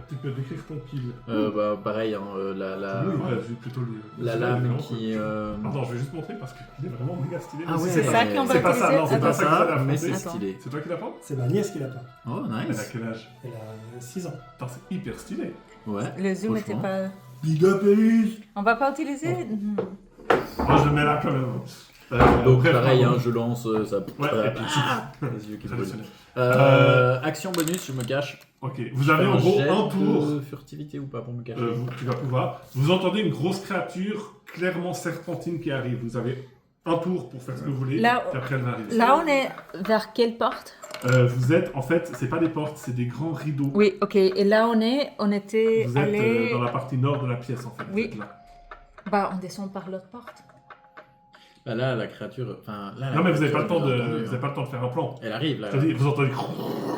Tu peux décrire ton kill. Bah pareil, hein, la Ouais, j'ai plutôt le. la lame qui... Attends, je vais juste montrer parce qu'il est vraiment méga stylé. Ah Mais ouais. c'est C'est pas- ça qu'on va c'est pas ça, utiliser? non, c'est C'est pas pas ça que vous allez ça, mais affronter. c'est stylé. C'est toi qui l'as pas? C'est ma nièce qui l'a pas. Oh Elle a nice. quel âge? Elle a 6 ans. Putain, c'est hyper stylé. Ouais. Le zoom n'était franchement. pas. Big up Elise. On va pas utiliser. Mhm. Moi, je le mets là quand même. Donc bref, pareil, pardon. hein, je lance ça... Ouais, et puis- les yeux qui brûlent. Traditionnel. Action bonus, je me cache. Ok, vous avez en gros jet un tour. de furtivité ou pas pour me cacher. Tu vas pouvoir. Vous entendez une grosse créature clairement serpentine qui arrive. Vous avez un tour pour faire ce que vous voulez. Là- et après elle va arriver. Là, on est vers quelle porte? Vous êtes en fait, c'est pas des portes, c'est des grands rideaux. Oui, ok. Et là, on était Vous êtes allé. dans la partie nord de la pièce en fait. Oui. Vous êtes là. Bah, on descend par l'autre porte. Bah là, la créature... Enfin, là, la Non mais vous n'avez pas le temps créature, de, bien entendu, vous avez pas le temps de faire un plan. Elle arrive là. Je te dis, vous entendez.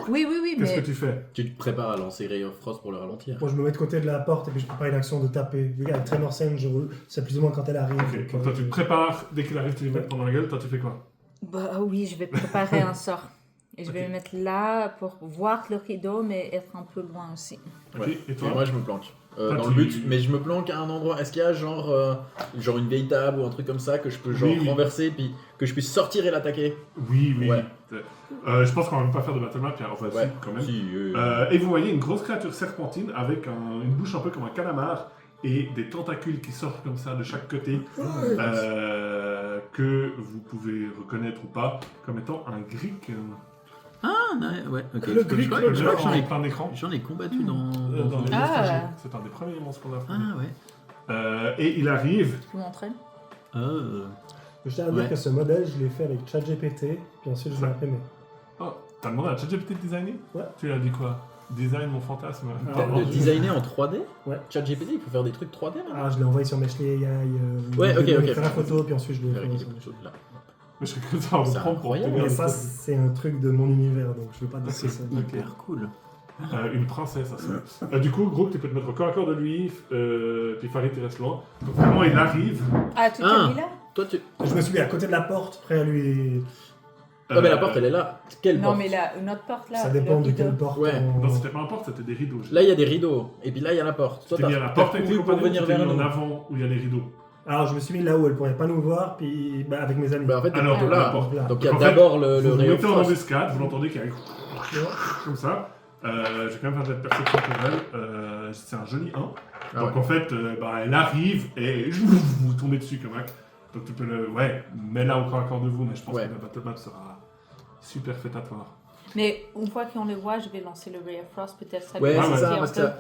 Oui, Qu'est-ce mais. que tu fais? Tu te prépares à lancer Ray of Frost pour le ralentir. Moi je me mets de côté de la porte et puis je prépare une action de taper. Vu qu'elle est très morcelle, je roule. C'est plus ou moins quand elle arrive. Ok, donc toi tu te prépares, dès qu'il arrive tu lui mets pendant la gueule, toi tu fais quoi? Bah oui, je vais préparer un sort. Et je vais Ok. me mettre là pour voir le rideau, mais être un peu loin aussi. Ok, Ouais. et toi? Et moi je me planque. Toi, Dans tu- le but, mais je me planque à un endroit. Est-ce qu'il y a genre une vieille table ou un truc comme ça que je peux genre Oui, oui. renverser puis que je puisse sortir et l'attaquer? Oui, oui. Ouais. Je pense qu'on va même pas faire de battle map, enfin si, quand même. Si, Et vous voyez une grosse créature serpentine avec une bouche un peu comme un calamar et des tentacules qui sortent comme ça de chaque côté, que vous pouvez reconnaître ou pas comme étant un Greek. Ah, ouais, ok. Le Greek, le Je crois que en plein écran. j'en ai combattu dans Dans les un- naufragés. C'est un des premiers monstres qu'on a affronté. Ah, ouais. Et il arrive. Tu m'entraînes? Je tiens à dire Ouais. que ce modèle, je l'ai fait avec ChatGPT, puis ensuite je l'ai imprimé. Oh, t'as demandé à ChatGPT de designer? Ouais. Tu lui as dit quoi? Design mon fantasme. Le designer en 3D. Ouais. ChatGPT, il peut faire des trucs 3D maintenant. Ah, je l'ai envoyé sur Meshley AI. Ouais, je ok, lui ai ok. fait la photo, puis ensuite je l'ai fait Vérifier sur quelque Meshley. chose là. Mais je serais curieux de savoir C'est reprendre pour incroyable. obtenir Mais le ça, code. c'est un truc de mon univers, donc je veux pas dire ce que c'est. Hyper cool. Une princesse, ça. Du coup, Groupe, tu peux te mettre au corps à corps de lui, puis Farid, il reste loin. Donc vraiment, il arrive. Ah, tu t'es Ah. mis là? Toi, tu. Je me suis mis à côté de la porte, prêt à lui. Oh, mais la porte, elle est là. Quelle Non, porte? mais là, une autre porte là. Ça le dépend de rideau. quelle porte. Ouais. Non, c'était pas un porte, c'était des rideaux. Là, il y a des rideaux. Et puis là, il y a la porte. Toi, Tu t'es mis à la porte avec tes couru pour compagnons, venir tu t'es vers mis en nous. avant où il y a les rideaux. Alors, je me suis mis là où elle pourrait pas nous voir, puis avec mes amis. Bah, en fait, t'es Alors, plutôt la là. porte. Là. Donc, il y a En fait, d'abord le Vous vous rayon mettez en frost. embuscade, vous l'entendez qui arrive comme ça. Je vais quand même faire de perception pour elle. C'est un joli 1. Ah Donc ouais. en fait, elle arrive et vous tombez dessus comme ça. Donc tu peux le... Ouais, mets là au corps à corps de vous, mais je pense Ouais. que la battle map sera superfétatoire. Mais une fois qu'on les voit, je vais lancer le Ray of Frost, peut-être ça Ouais, lui c'est ouais. ça, ralentit parce un que. peu.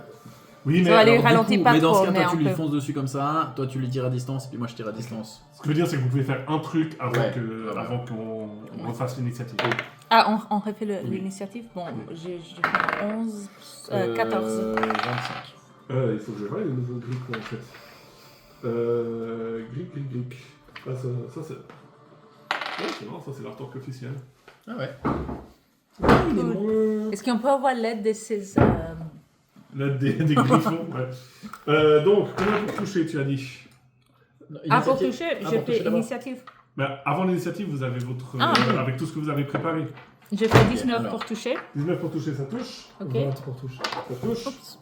Oui, mais Ça va aller alors, Du ralentir coup, pas mais dans trop, ce cas, mais toi, tu un lui peu. fonces dessus comme ça, toi, tu lui tires à distance, et puis moi, je tire à distance. ce que je veux dire, c'est que vous pouvez faire un truc avant Ouais. avant qu'on refasse l'initiative. Ah, on refait Oui. l'initiative? Bon, j'ai fait 11, 14. 25. Il faut que je voie le nouveau Greek là, en fait. Greek. Ah, ça c'est... Ouais, c'est marrant, ça c'est l'artwork officiel. Ah ouais. Il est moins- Est-ce qu'on peut avoir l'aide de ces... Là, des griffons, ouais. Donc, combien pour toucher, tu as dit? Ah, pour Initiative. toucher, Ah, j'ai pour toucher fait d'abord. initiative. Bah, avant l'initiative, vous avez votre... Ah. avec tout ce que vous avez préparé. J'ai fait 19 alors. pour toucher. 19 pour toucher, ça touche. Ok. 20 pour touche. Ça touche. Oups.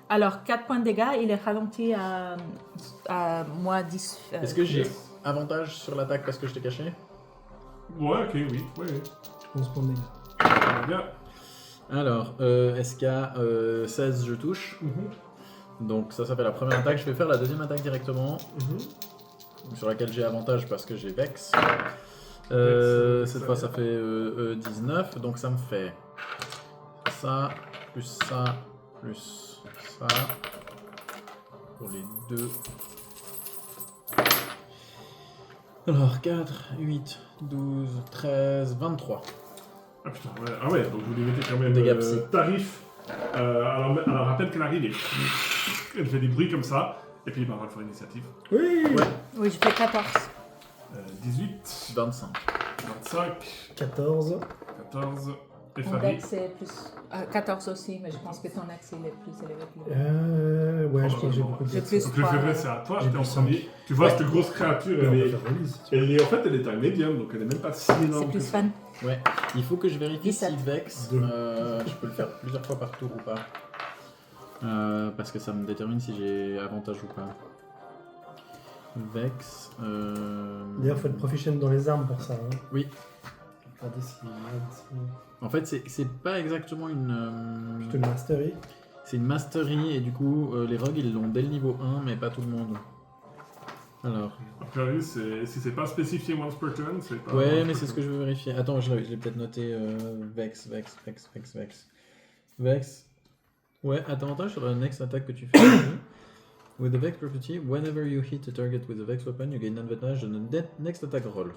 Alors, 4 points de dégâts, il est ralenti à moins 10. Est-ce que j'ai avantage sur l'attaque parce que je t'ai caché? Ouais, ok, oui. Oui. 11 points de dégâts. Très bien. Alors, SK 16, je touche. Mhm. Donc ça fait la première attaque. Je vais faire la deuxième attaque directement, Mhm. sur laquelle j'ai avantage parce que j'ai Vex. Vex, Cette fois, ça fait 19. Donc ça me fait ça, plus ça, plus ça. Pour les deux. Alors, 4, 8, 12, 13, 23. Ah putain, ouais. Ah ouais, donc vous lui mettez quand même Dégâts psy. tarif. Alors rappelle qu'elle arrive et elle fait des bruits comme ça. Et puis, bah, on va faire l'initiative. Oui. Ouais. Oui, je fais 14. 18, 25. 25, 14. 14. Et Ton Farid. dex est plus... 14 aussi, mais je pense que ton dex il est plus élevé que le... Ouais, je crois que j'ai beaucoup de J'ai dex. plus Donc le 3. faiblesse c'est à toi, J'ai j'étais en plus premier. Tu vois Ouais. cette grosse créature, Mais on elle peut est, faire release, si tu veux. elle est en fait elle est taille médium, donc elle est même pas si énorme. C'est que plus ça. fun. Ouais, il faut que je vérifie 17. si Vex, Deux. je peux le faire plusieurs fois par tour ou pas. Parce que ça me détermine si j'ai avantage ou pas. Vex. D'ailleurs, faut être proficient dans les armes pour ça. Hein. Oui. Regardez si. En fait, c'est pas exactement une. Plutôt une mastery. C'est une mastery et du coup, les rogues ils l'ont dès le niveau 1, mais pas tout le monde. Alors. A priori, si c'est pas spécifié once per turn, c'est pas. Ouais, mais c'est ce que je veux vérifier. Attends, je l'ai peut-être noté. Vex. Vex. Ouais, à avantage sur la next attaque que tu fais. With the Vex property, whenever you hit a target with a Vex weapon, you gain advantage on the next attack roll.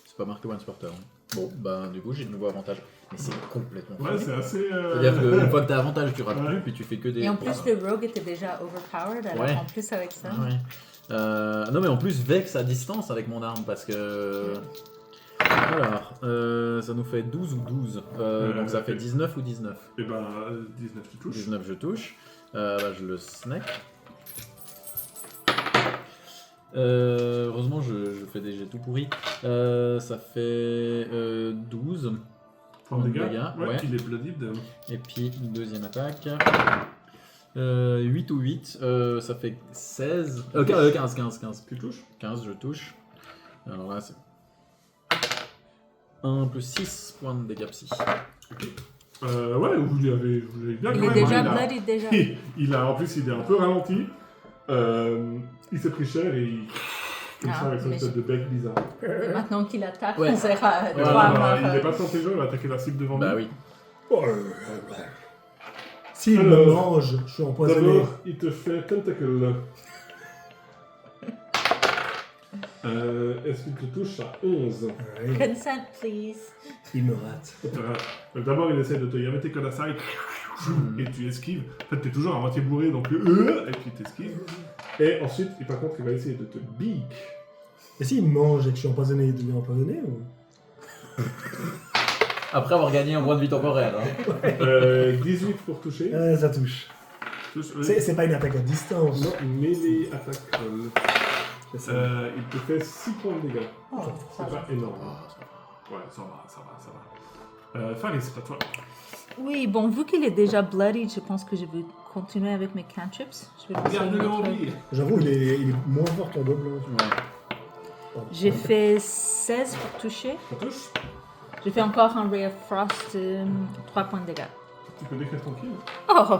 C'est pas marqué once per turn. Bon, bah du coup j'ai de nouveau avantage. Mais c'est complètement Ouais, fou. c'est assez. C'est-à-dire qu'une fois que t'as avantage, tu rates Ouais. plus, puis tu fais que des. Et en plus, le rogue était déjà overpowered, alors Ouais. en plus avec ça. Ah ouais. Non mais en plus Vex à distance avec mon arme parce que... Alors, ça nous fait 12 ou 12. Donc ça fait 19 ou 19. Et ben 19 tu touches. 19 je touche. Bah, je le snack. Heureusement je fais des jets tout pourris. Ça fait 12. Point de dégâts. dégâts, ouais. Il est bloodied. Et puis une deuxième attaque. 8 ou 8, ça fait 16. 15. Tu touches. 15, je touche. Alors là, c'est 1 plus 6 points de dégâts psy. Ok. Ouais, vous l'avez bien Il quand est même, déjà hein, bloody déjà. en plus, il est un peu ralenti. Il s'est pris cher et il... Comme ça, avec son mais espèce de bec bizarre. Et maintenant qu'il attaque, Ouais. on sera Et trois alors, morts. il n'est pas très intelligent, il va attaquer la cible devant Bah lui. oui. Oh, s'il me Alors, mange, je suis empoisonné. D'abord, il te fait tentacle. Est-ce qu'il te touche à 11? Ouais, Consent, please. il me rate. D'abord, il essaie de te yameter Kodasai et tu esquives. En fait, t'es toujours à moitié bourré, donc et puis t'esquives. Et ensuite, par contre, il va essayer de te beak. Et s'il me mange et que je suis empoisonné, il devient empoisonné ou... Après avoir gagné un point de vie temporaire. Hein. 18 pour toucher. Ça touche. C'est pas une attaque à distance. Non, mêlée attaque. Je sais. Il te fait 6 points de dégâts. Oh, ça C'est va. pas énorme. Ouais, ça va. Faris, c'est à toi. Oui, bon, vu qu'il est déjà bloody, je pense que je vais continuer avec mes cantrips. Je vais lancer Garde-le une en autre- vie. J'avoue, il est moins fort qu'un gobelin. Ouais. Pardon. J'ai fait 16 pour toucher. Ça touche. J'ai fait encore un Ray of Frost, 3 points de dégâts. Tu peux décrire tranquille. Oh!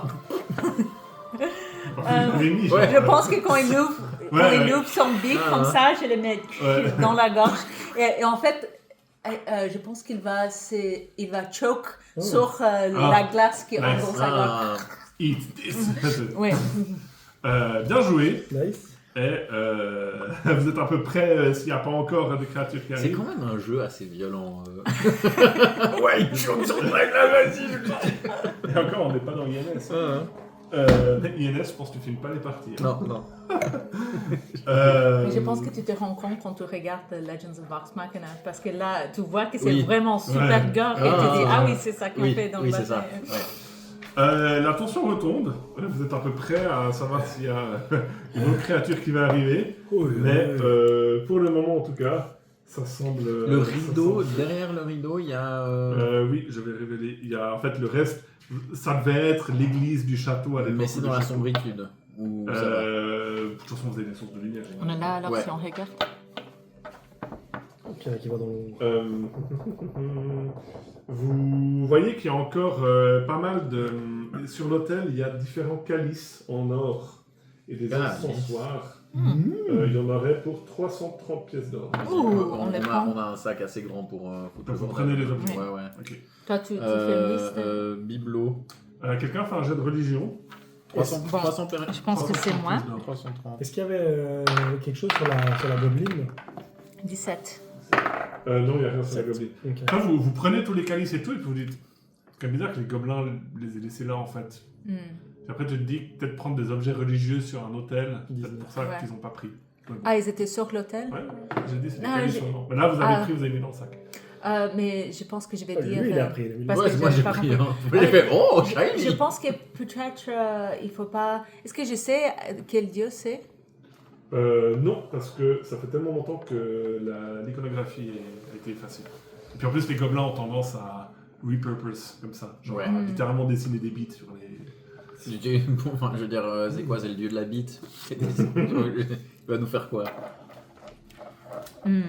Ouais. Je pense que quand il ouvre, Ouais. son bic Ah, comme hein. ça, je le mets Ouais. dans la gorge. Et en fait, je pense qu'il va choke Oh. sur la glace qui est Nice. dans sa gorge. Ah. Eat this. Oui. Bien joué. Nice. Et vous êtes à peu près, s'il n'y a pas encore des créatures qui C'est arrivent. quand même un jeu assez violent. Ouais, il chante sur le là, vas-y. Et encore, on n'est pas dans INS. INS, je pense que tu filmes pas les parties. Hein. Non, non. Mais je pense que tu te rends compte quand tu regardes Legends of Vox Machina, parce que là, tu vois que c'est Oui. vraiment super Ouais. gore, et tu dis, ah oui, c'est ça qu'on Oui, fait dans oui le c'est ça. bataille. Ouais. La tension retombe. Vous êtes à peu près à savoir s'il y a une autre créature qui va arriver. Oh, Mais pour le moment, en tout cas, ça semble. Le ça rideau, semble- derrière le rideau, il y a. Oui, je vais révéler. Il y a en fait le reste. Ça devait être l'église du château à l'époque. Mais c'est du dans la château. sombritude. Ou ça va. De toute façon, vous avez des sources de lumière. On est là alors Ouais. si on regarde. Il y en a qui va dans le... Vous voyez qu'il y a encore pas mal de. Sur l'autel, il y a différents calices en or et des encensoirs. Il y en aurait pour 330 pièces d'or. Ouh, on les prend. On a un sac assez grand pour. Donc vous prenez les objets. Ouais, ouais. Ok. Toi, tu fais une liste. Bibelot. Quelqu'un fait un jet de religion. 300, Bon, 300 je pense que c'est moi. 330. Est-ce qu'il y avait quelque chose sur la gobeline 17. Non, il n'y a rien sur la gobeline. Ok. Après, vous prenez tous les calices et tout, et puis vous dites. C'est quand même bizarre que les gobelins les aient laissés là en fait. Hmm. Puis après, tu te dis que peut-être prendre des objets religieux sur un hôtel, c'est peut-être pour ça Ouais. qu'ils n'ont pas pris. Ah, ils étaient sur l'hôtel. Ouais, j'ai dit c'est des Non, calices j'ai- seulement. Mais là, vous avez Ah. pris, vous avez mis dans le sac. Mais je pense que je vais dire. Lui, il a pris. il a mis- parce Ouais, que moi j'ai j'ai pas pris. compris. Hein. J'ai fait oh, shiny. Je pense que peut-être il faut pas. Est-ce que je sais quel dieu c'est? Non, parce que ça fait tellement longtemps que l'iconographie a été effacée. Et puis en plus, les gobelins ont tendance à repurpose comme ça. Genre Ouais. à littéralement dessiner des bits sur les. Si je dis- bon, enfin, je veux dire, c'est quoi? C'est le dieu de la bite. Il va nous faire quoi? Hmm.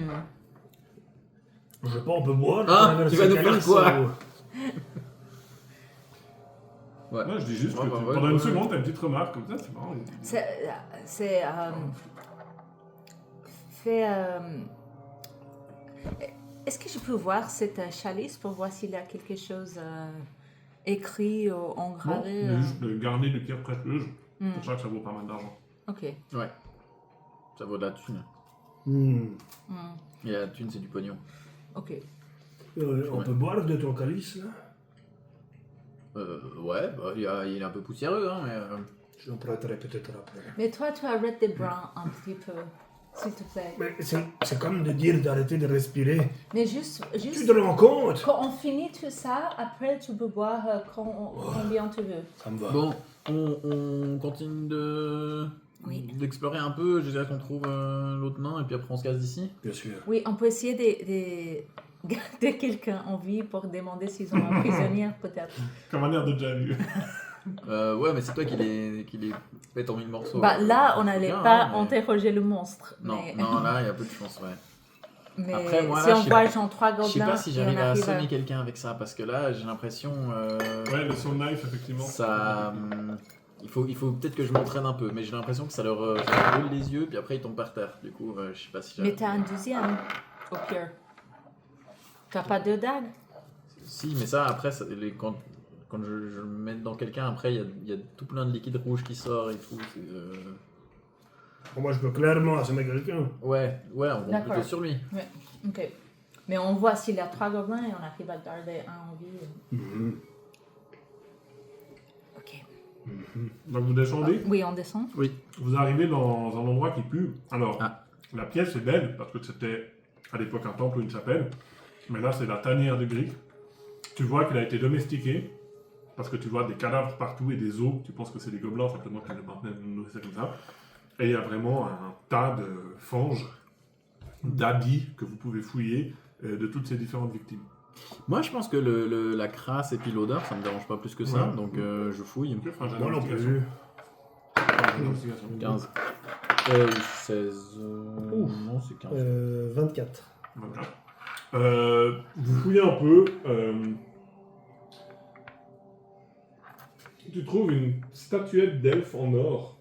Je sais pas, on peut boire. Hein dans Tu ce vas nous faire calice, quoi ou- Ouais. Moi, je dis juste Ouais, que bah, tu- ouais, pendant une ouais. seconde, t'as une petite remarque comme ça, c'est marrant. C'est. Fait. Est-ce que je peux voir cette chalice pour voir s'il y a quelque chose écrit ou Non, engravé? il y a juste le garni de pierre précieuse. Hmm. Pour ça que ça vaut pas mal d'argent. Ok. Ouais. Ça vaut de la thune. Hmm. Hmm. Et la thune, c'est du pognon. Ok. On peut boire de ton calice, là Ouais, bah, il est un peu poussiéreux, hein, mais. J'en prêterai peut-être après. Mais toi, tu arrêtes de brun un petit peu, s'il te plaît. Mais c'est comme de dire d'arrêter de respirer. Mais juste Tu te rends compte quand on finit tout ça, après tu peux boire combien tu veux. Ça me va. Bon, on continue d'explorer un peu jusqu'à ce qu'on trouve l'autre nain et puis après on se casse d'ici. Bien sûr. Oui, on peut essayer de garder quelqu'un en vie pour demander s'ils ont un prisonnier, peut-être. Comme un air de déjà vu. Ouais, mais c'est toi qui les fait en mille morceaux. Bah, là, on n'allait Bien, pas hein, mais- interroger le monstre. Non, mais... non, là, il y a peu de chance, ouais. Mais Après, moi, si là, on je sais voit pas- genre 3 Je gobelins sais pas si j'arrive et on à arrive assommer quelqu'un avec ça, parce que là, j'ai l'impression... Ouais, le Soul Knife, effectivement. ça... Il faut peut-être que je m'entraîne un peu, mais j'ai l'impression que ça leur brûle les yeux, puis après ils tombent par terre. Du coup, je sais pas si Mais j'arrive. t'as un deuxième, au pire. T'as pas deux dagues? Si, mais ça, après, quand je le mets dans quelqu'un, après, il y a tout plein de liquide rouge qui sort et tout. Pour moi, je peux clairement assommer quelqu'un. Ouais, on va D'accord. plutôt sur lui. Ok. Mais on voit s'il y a 3 gobelins et on arrive à garder un en vie. Ok. Donc vous descendez, Oui, on descend. vous arrivez dans un endroit qui pue. Alors, Ah. la pièce est belle, parce que c'était à l'époque un temple ou une chapelle. Mais là, c'est la tanière de Gric. Tu vois qu'il a été domestiqué, parce que tu vois des cadavres partout et des os. Tu penses que c'est des gobelins, simplement qu'ils le maintenaient nourrissaient comme ça. Et il y a vraiment un tas de fanges, d'habits que vous pouvez fouiller de toutes ces différentes victimes. Moi, je pense que la crasse et puis l'odeur, ça me dérange pas plus que ça, Ouais. donc je fouille. Ok, enfin, j'ai Moi non l'investigation. plus. Enfin, j'ai l'investigation. 15. 16. Non, c'est 15. 24. Voilà. Vous fouillez un peu. Tu trouves une statuette d'elfe en or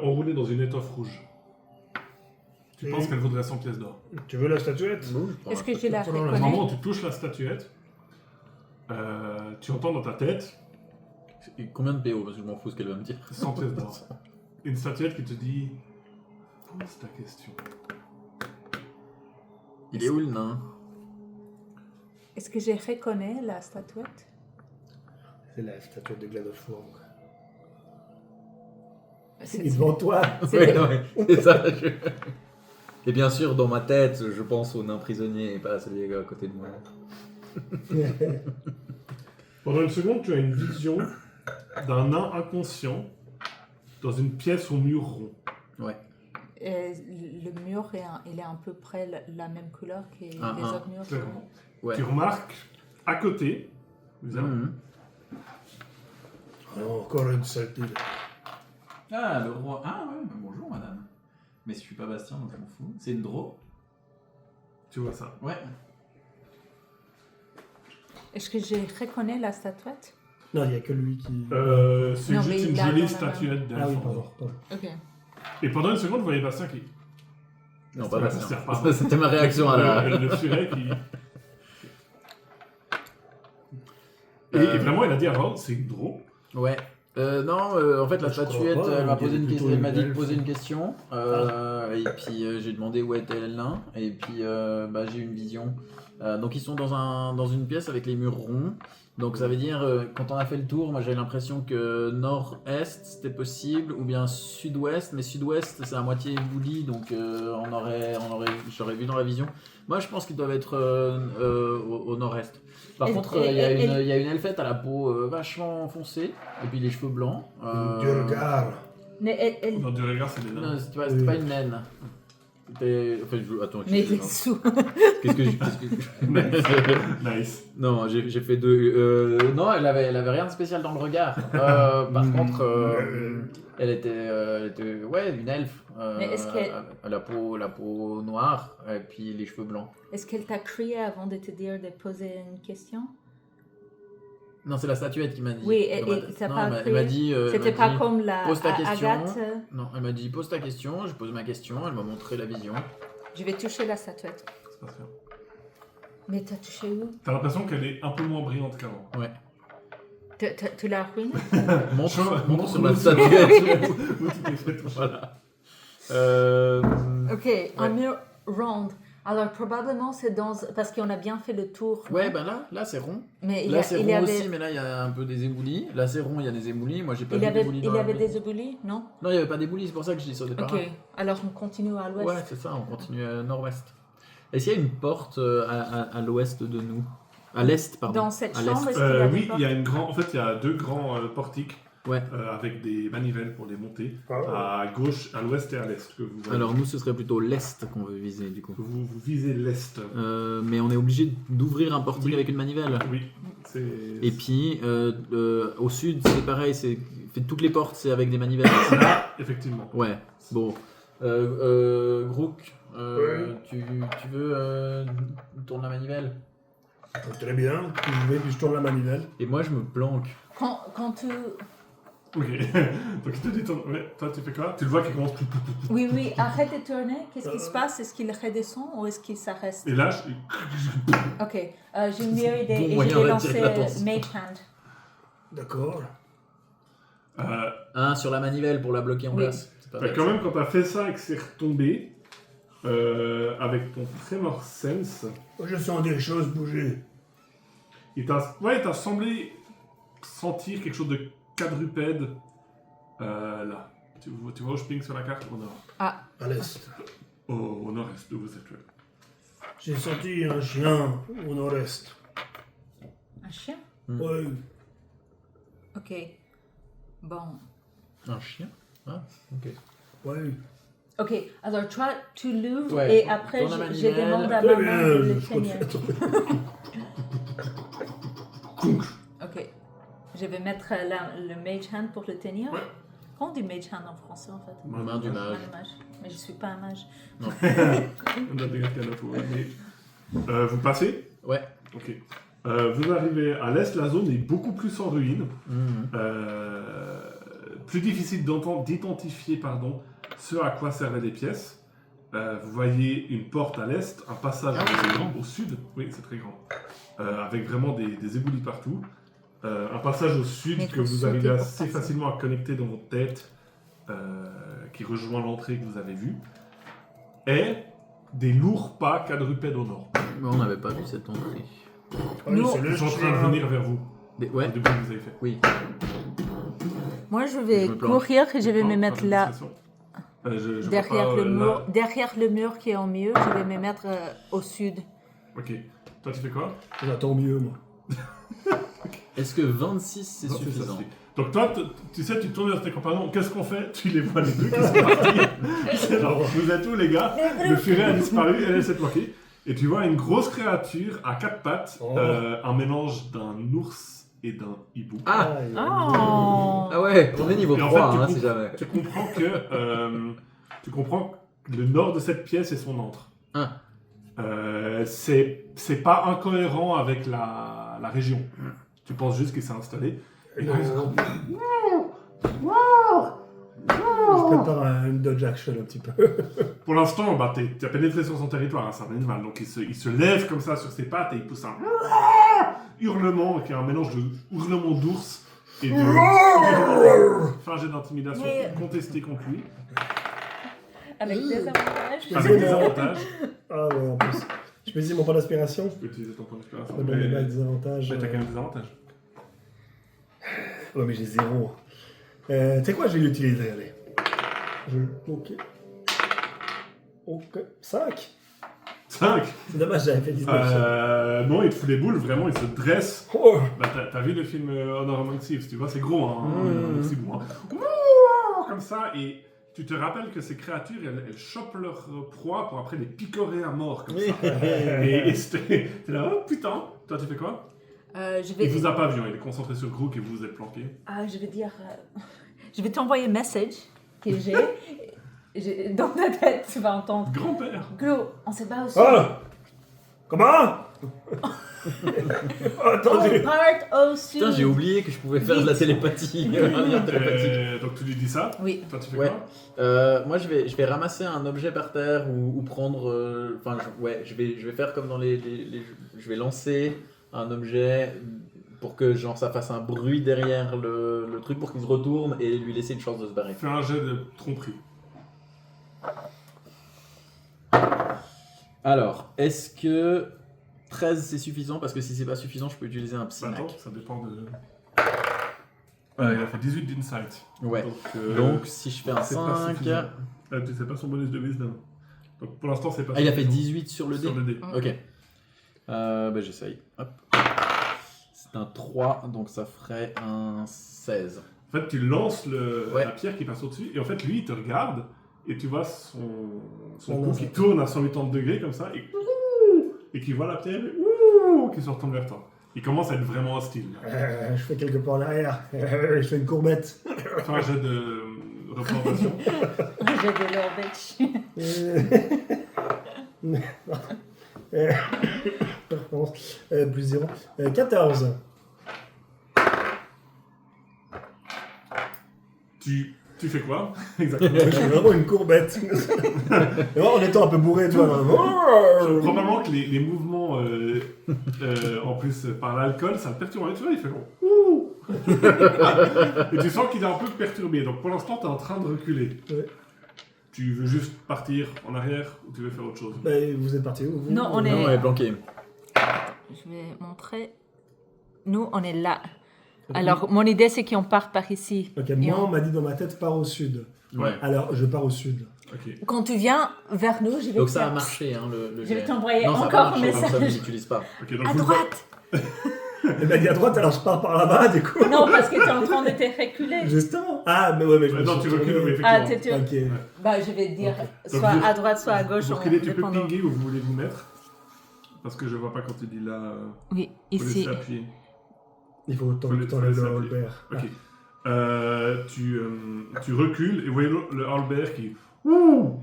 enroulée dans une étoffe rouge. Tu Et- penses qu'elle vaudrait 100 pièces d'or. Tu veux la statuette? Est-ce que je la Attends, non, Au reconnais? moment où tu touches la statuette, tu entends dans ta tête Et combien de PO? Parce que je m'en fous ce qu'elle va me dire. 100 pièces d'or. Une statuette qui te dit pose ta question. Il est où le nain? Est-ce que je reconnais la statuette? C'est la statuette de Gladofwang. C'est- Il est devant toi. C'était- C'est ça. Et bien sûr, dans ma tête, je pense au nain prisonnier et pas à celui à côté de moi. Pendant une seconde, tu as une vision d'un nain inconscient dans une pièce au mur rond. Ouais. Le mur, il est à peu près la même couleur que les Ah. autres murs. Clairement. Ouais. Tu remarques à côté, vous avez- Mhm. Oh, encore une certitude. Ah, le roi. Ah ouais, bonjour madame. Mais je suis pas Bastien, donc je m'en fous. C'est une draw? tu vois ça. Ouais. Est-ce que je reconnais la statuette? Non, il n'y a que lui qui. C'est Non, mais juste une il a dans jolie la statuette d'elfe. Ah oui, en pardon. or. pardon. Ok. Et pendant une seconde, vous voyez Bastien qui. Non, Ça pas va, Bastien. ça sert pas. C'était ma réaction à la. Le furet qui. Et vraiment, il a dit avant, c'est une draw. Ouais. Non, en fait, la Je crois statuette, pas, elle m'a il y posé avait une plutôt question. Elle m'a une dit de elfe. poser une question. Et puis j'ai demandé où était le nain. Et puis j'ai eu une vision. Donc ils sont dans une pièce avec les murs ronds. Donc ça veut dire, quand on a fait le tour, moi j'avais l'impression que nord-est c'était possible, ou bien sud-ouest, mais sud-ouest c'est à moitié ébloui, donc j'aurais vu dans la vision. Moi je pense qu'ils doivent être au nord-est. Par Et- contre, et- il y a une elfette à la peau vachement foncée, et puis les cheveux blancs. Du regard. Mais elle- Dans du regard, c'est des Non, nains. c'était pas une naine. Attends, mais excusez-moi. il est sous. Qu'est-ce que je... Nice. Non, j'ai fait deux. Non, elle avait rien de spécial dans le regard. Par contre, elle était ouais, une elfe. Mais est-ce qu'elle- la peau noire et puis les cheveux blancs. Est-ce qu'elle t'a crié avant de te dire de poser une question? Non, c'est la statuette qui m'a dit. Oui, et- Dans ma et tête. t'as Non, pas elle m'a crié? dit. C'était elle m'a pas dit, comme la pose ta question. Agathe. Non, elle m'a dit pose ta question. Je pose ma question. Elle m'a montré la vision. Je vais toucher la statuette. C'est pas sûr. Mais t'as touché où? T'as l'impression qu'elle est un peu moins brillante qu'avant. Ouais. Tu l'as ruiné? Montre sur la Montre-nous statuette. Où tu t'es fait toucher. Voilà. Ok, un mur rond. Alors probablement c'est dans... Parce qu'on a bien fait le tour. Ouais, ben là c'est rond. Mais Là c'est il rond y avait, aussi, mais là il y a un peu des éboulis. Là c'est rond, il y a des éboulis. Moi j'ai pas il vu y avait, d'éboulis il dans y la avait ville. des éboulis, non? Non, il n'y avait pas d'éboulis, c'est pour ça que je dis ça au départ. Ok, alors on continue à l'ouest. Ouais, c'est ça, on continue à nord-ouest. Est-ce qu'il y a une porte à l'ouest de nous? À l'est, pardon. Dans cette à chambre, l'est. est-ce qu'il y a des Oui, portes? il y a une grande. En fait, il y a deux grands portiques Ouais. avec des manivelles pour les monter Ah, à gauche, à l'ouest et à l'est. Que vous voyez. Alors nous, ce serait plutôt l'est qu'on veut viser, du coup. Que vous visez l'est. Mais on est obligé d'ouvrir un portique Oui. avec une manivelle. Oui. C'est. Et puis, au sud, c'est pareil, toutes les portes, c'est avec des manivelles. Ah, effectivement. Ouais, bon. Grook, tu veux tourner la manivelle? Très bien. Puis je vais, puis je tourne la manivelle. Et moi, je me planque. Quand tu... Ok. Donc il te dit, ouais, toi tu fais quoi? Tu le vois qui commence. Oui, arrête de tourner. Qu'est-ce qui se passe? Est-ce qu'il redescend ou est-ce qu'il s'arrête? Et là, Ok, j'ai une meilleure idée Bon et je moyen vais d'attirer lancer l'attention. Mage Hand. D'accord. Un sur la manivelle pour la bloquer en Oui. place. C'est pas Bah, bête, quand ça. même, quand t'as fait ça et que c'est retombé, avec ton Tremor Sense, Je sens des choses bouger. il t'a semblé sentir quelque chose de quadrupède là. Tu vois où je ping sur la carte? Au nord. À l'est. Au nord-est de vous êtes là. J'ai senti un chien au nord-est. Un chien? Ouais. Ok. Bon. Un chien? Ah, ok. Ouais. Ok, alors toi, tu l'ouvres Ouais, et après tourne la je manivelle. demande à Très maman de le je crois que tenir. Kunk. Ok. Je vais mettre le Mage Hand pour le tenir. Ouais. Comment on dit Mage Hand en français en fait? Main du mage. Un mage. Mais je suis pas un mage. On a des canapes, ouais, mais, vous passez? Ouais. Ok. Vous arrivez à l'est, la zone est beaucoup plus en ruine. Mhm. Plus difficile d'identifier ce à quoi servaient les pièces. Vous voyez une porte à l'est, un passage Ah oui, c'est grand. au sud, oui c'est très grand, avec vraiment des éboulis partout. Un passage au sud Mais que faut vous sauter arrivez pour assez passer. facilement à connecter dans votre tête, qui rejoint l'entrée que vous avez vue, et des lourds pas quadrupèdes au nord. Mais on n'avait pas vu cette entrée. Nous, c'est Ils sont en train de venir vers vous, Ouais, au début que vous avez fait. oui. Moi, je vais Je me planque. courir et je vais me Non, mettre pas de là, discrétion. Je vois derrière pas, le là. mur, derrière le mur qui est au milieu. Je vais me mettre au sud. Ok. Toi, tu fais quoi? J'attends mieux, moi. Est-ce que 26 c'est Non, ça suffisant? suffit. Donc toi, tu sais, tu tournes vers tes compagnons, qu'est-ce qu'on fait? Tu les vois les deux qui sont partis. C'est genre, vous êtes où les gars? Le furet a disparu, elle s'est planquée. Et tu vois une grosse créature à quatre pattes, Oh. un mélange d'un ours et d'un hibou. Ah! Oh! Ah ouais, on est niveau Et en 3, fait, hein, si jamais. Tu comprends que le nord de cette pièce est son antre. Ah. C'est pas incohérent avec la région. Tu penses juste qu'il s'est installé. Et là, ils sont comme, Je prépare une dodge action un petit peu. pour l'instant, bah, t'as pénétré sur son territoire, hein, c'est un animal. Donc il se lève comme ça sur ses pattes et il pousse un hurlement qui est un mélange de hurlement d'ours et de fais un jet d'intimidation Mais- contesté contre lui, Avec des avantages. avec des avantages. Ah ouais, en plus. Je me dis mon point d'inspiration. Tu peux utiliser ton point d'inspiration. Ça me donne avec des avantages. Mais t'as quand même des avantages. Ouais, mais j'ai 0. Tu sais quoi, je vais l'utiliser, allez. Ok. Ok. 5. 5. C'est dommage, j'avais fait 19. Non, il te fout les boules, vraiment, il se dresse. Oh. Bah, t'as vu le film Honor Among Thieves, tu vois, c'est gros, hein, c'est bon, hein. Comme ça, et tu te rappelles que ces créatures, elles chopent leur proie pour après les picorer à mort, comme ça. et t'es là, oh putain, toi tu fais quoi? Je vais. Il vous a pas vu, hein, il est concentré sur Grook et vous vous êtes planqué. Ah, je vais dire. Je vais t'envoyer un message que dans ta tête, tu vas entendre. Grand-père. Glo, on se bat au sud. Ah. Comment? On Attendez. part au sud. Putain, j'ai oublié que je pouvais faire de la télépathie. un lien télépathique. Donc tu lui dis ça, Oui. toi tu fais Ouais. quoi? Moi, je vais ramasser un objet par terre ou prendre. Enfin, je vais faire comme dans je vais lancer un objet pour que genre ça fasse un bruit derrière le truc pour qu'il se retourne et lui laisser une chance de se barrer. Fais un jet de tromperie. Alors, est-ce que 13 c'est suffisant? Parce que si c'est pas suffisant, je peux utiliser un Bah, psymac. attends, ça dépend de... il a fait 18 d'insight. Ouais. Donc, Donc, si je fais un c'est pas 5. suffisant. Tu sais pas son bonus de wisdom. Donc pour l'instant, c'est pas Ah, il a fait suffisant. 18 sur le dé. Sur le dé. Ok. Bah, j'essaye. Hop. C'est un 3, donc ça ferait un 16. En fait, tu lances Ouais. la pierre qui passe au-dessus, et en fait, lui, il te regarde, et tu vois son Oh, cou non, qui ça- tourne à 180 degrés, comme ça, et qui voit la pierre, et qui se retourne vers toi. Il commence à être vraiment hostile. là. Je fais quelques pas en arrière. Je fais une courbette. Fais un jet de représentation. J'ai de l'or bitch. Plus 0. 14. Tu fais quoi exactement? J'ai vraiment une courbette. Et moi, en étant un peu bourré, tu vois. Probablement que les mouvements, en plus par l'alcool, ça le perturbe. Tu vois, il fait long. Ouh. Et tu sens qu'il est un peu perturbé. Donc pour l'instant, tu es en train de reculer. Ouais. Tu veux juste partir en arrière ou tu veux faire autre chose? Bah, vous êtes parti où vous Non, on Non, on est planqué. Je vais montrer. Nous, on est là. Alors, mon idée, c'est qu'on parte par ici. Ok, Et moi, on m'a dit dans ma tête, pars au sud. Ouais. Alors, je pars au sud. Ok. Quand tu viens vers nous, je vais Donc te ça a faire- marché, hein, le Je vais jet. t'envoyer Non, ça a encore pas un marché, comme ça, message. je l'utilise pas. Ok, donc À vous le droite. Elle m'a dit à droite, alors je pars par là-bas, du coup. Non, parce que tu es en train de te reculer. Justement. Ah, mais ouais, mais je me Non, suis tu recules, tourné. mais Ah, effectivement. tu... Ok. Bah, je vais te dire Donc, soit vous- à droite, soit à gauche. Vous en reculez, tu peux dépendant. pinguer où vous voulez vous mettre. Parce que je vois pas quand tu dis là. Oui, Faut ici. laisser appuyer. Il faut Faut laisser t'enlèves le appuyer. Albert. Ok. Tu recules et vous voyez le Albert qui. Ouh,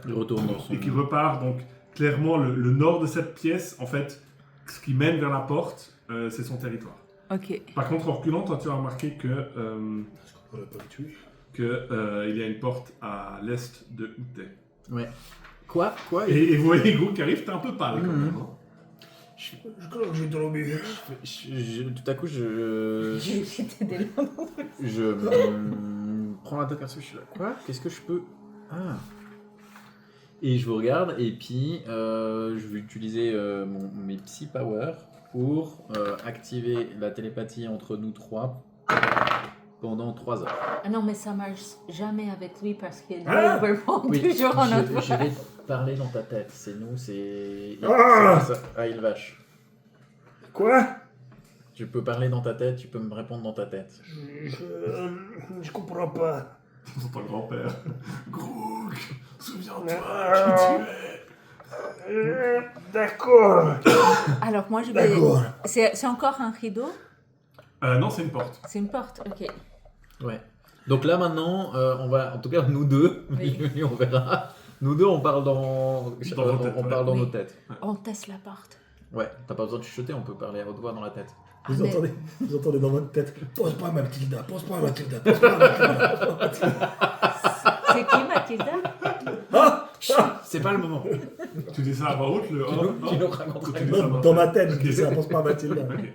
Il retourne dans son... et qui repart. Donc, clairement, le nord de cette pièce, en fait, ce qui mène vers la porte, c'est son territoire. Ok. Par contre, en reculant, toi, tu as remarqué que. On l'a pas tué. Il y a une porte à l'est de Outé. Ouais. Quoi Et vous voyez Gros qui arrive, t'es un peu pâle quand même. hein. Je crois que j'ai dormi. Tout à coup, je J'étais des lames. prends la tête comme ça, je suis là. Quoi? Qu'est-ce que je peux... Ah. Et je vous regarde, et puis je vais utiliser mes psy power pour activer la télépathie entre nous trois pendant 3 heures. Ah non, mais ça marche jamais avec lui parce qu'il Ah répond Oui, toujours en notre je vais parler dans ta tête. C'est nous, c'est... Ah c'est ça. Ah, il vache. Quoi? Je peux parler dans ta tête, tu peux me répondre dans ta tête. Je comprends pas. C'est ton grand-père. Grook, souviens-toi Ah. qui tu es. D'accord. Alors moi je vais... D'accord. C'est encore un rideau? Non, c'est une porte. C'est une porte, ok. Ouais. Donc là maintenant, on va, en tout cas nous deux, Oui. on verra. Nous deux, on parle dans vos têtes, on ouais. parle dans Oui. nos têtes. On teste la porte. Ouais. T'as pas besoin de chuchoter, on peut parler à haute voix dans la tête. Vous Ah, mais- entendez dans votre tête. Pose pas Mathilda, pose pas Mathilda, pose pas Mathilda. C'est qui Mathilda? Ah, C'est pas le moment. Tu dis ça à voix haute, le. Tu nous raconteras. Tu dis ça dans ma tête, je dis ça, pose pas Mathilda. Ok.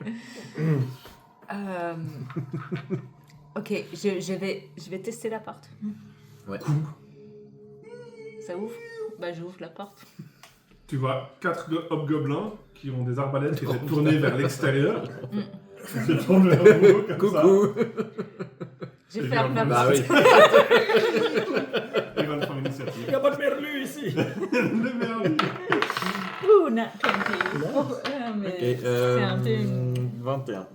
Ok, je vais tester la porte. Ouais. Ça ouvre? Bah j'ouvre la porte. Tu vois 4 hobgoblins qui ont des arbalètes qui étaient tournées vers l'extérieur. Ils se tournent vers vous comme ça. Coucou. Je ferme la Bah porte. oui. Ils veulent prendre l'initiative. Il n'y a pas de merlu ici. Le merlu. Ouh, nat 20. Oh, mais Ok, c'est un peu... 21.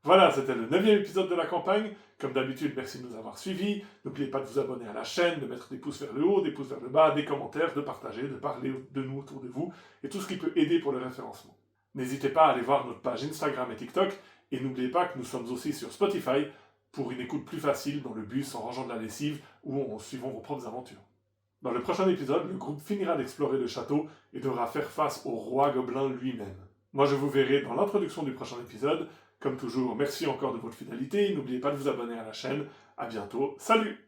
Voilà, c'était le 9e épisode de la campagne. Comme d'habitude, merci de nous avoir suivis. N'oubliez pas de vous abonner à la chaîne, de mettre des pouces vers le haut, des pouces vers le bas, des commentaires, de partager, de parler de nous autour de vous et tout ce qui peut aider pour le référencement. N'hésitez pas à aller voir notre page Instagram et TikTok et n'oubliez pas que nous sommes aussi sur Spotify pour une écoute plus facile dans le bus, en rangeant de la lessive ou en suivant vos propres aventures. Dans le prochain épisode, le groupe finira d'explorer le château et devra faire face au roi gobelin lui-même. Moi, je vous verrai dans l'introduction du prochain épisode. Comme toujours, merci encore de votre fidélité. N'oubliez pas de vous abonner à la chaîne. À bientôt. Salut!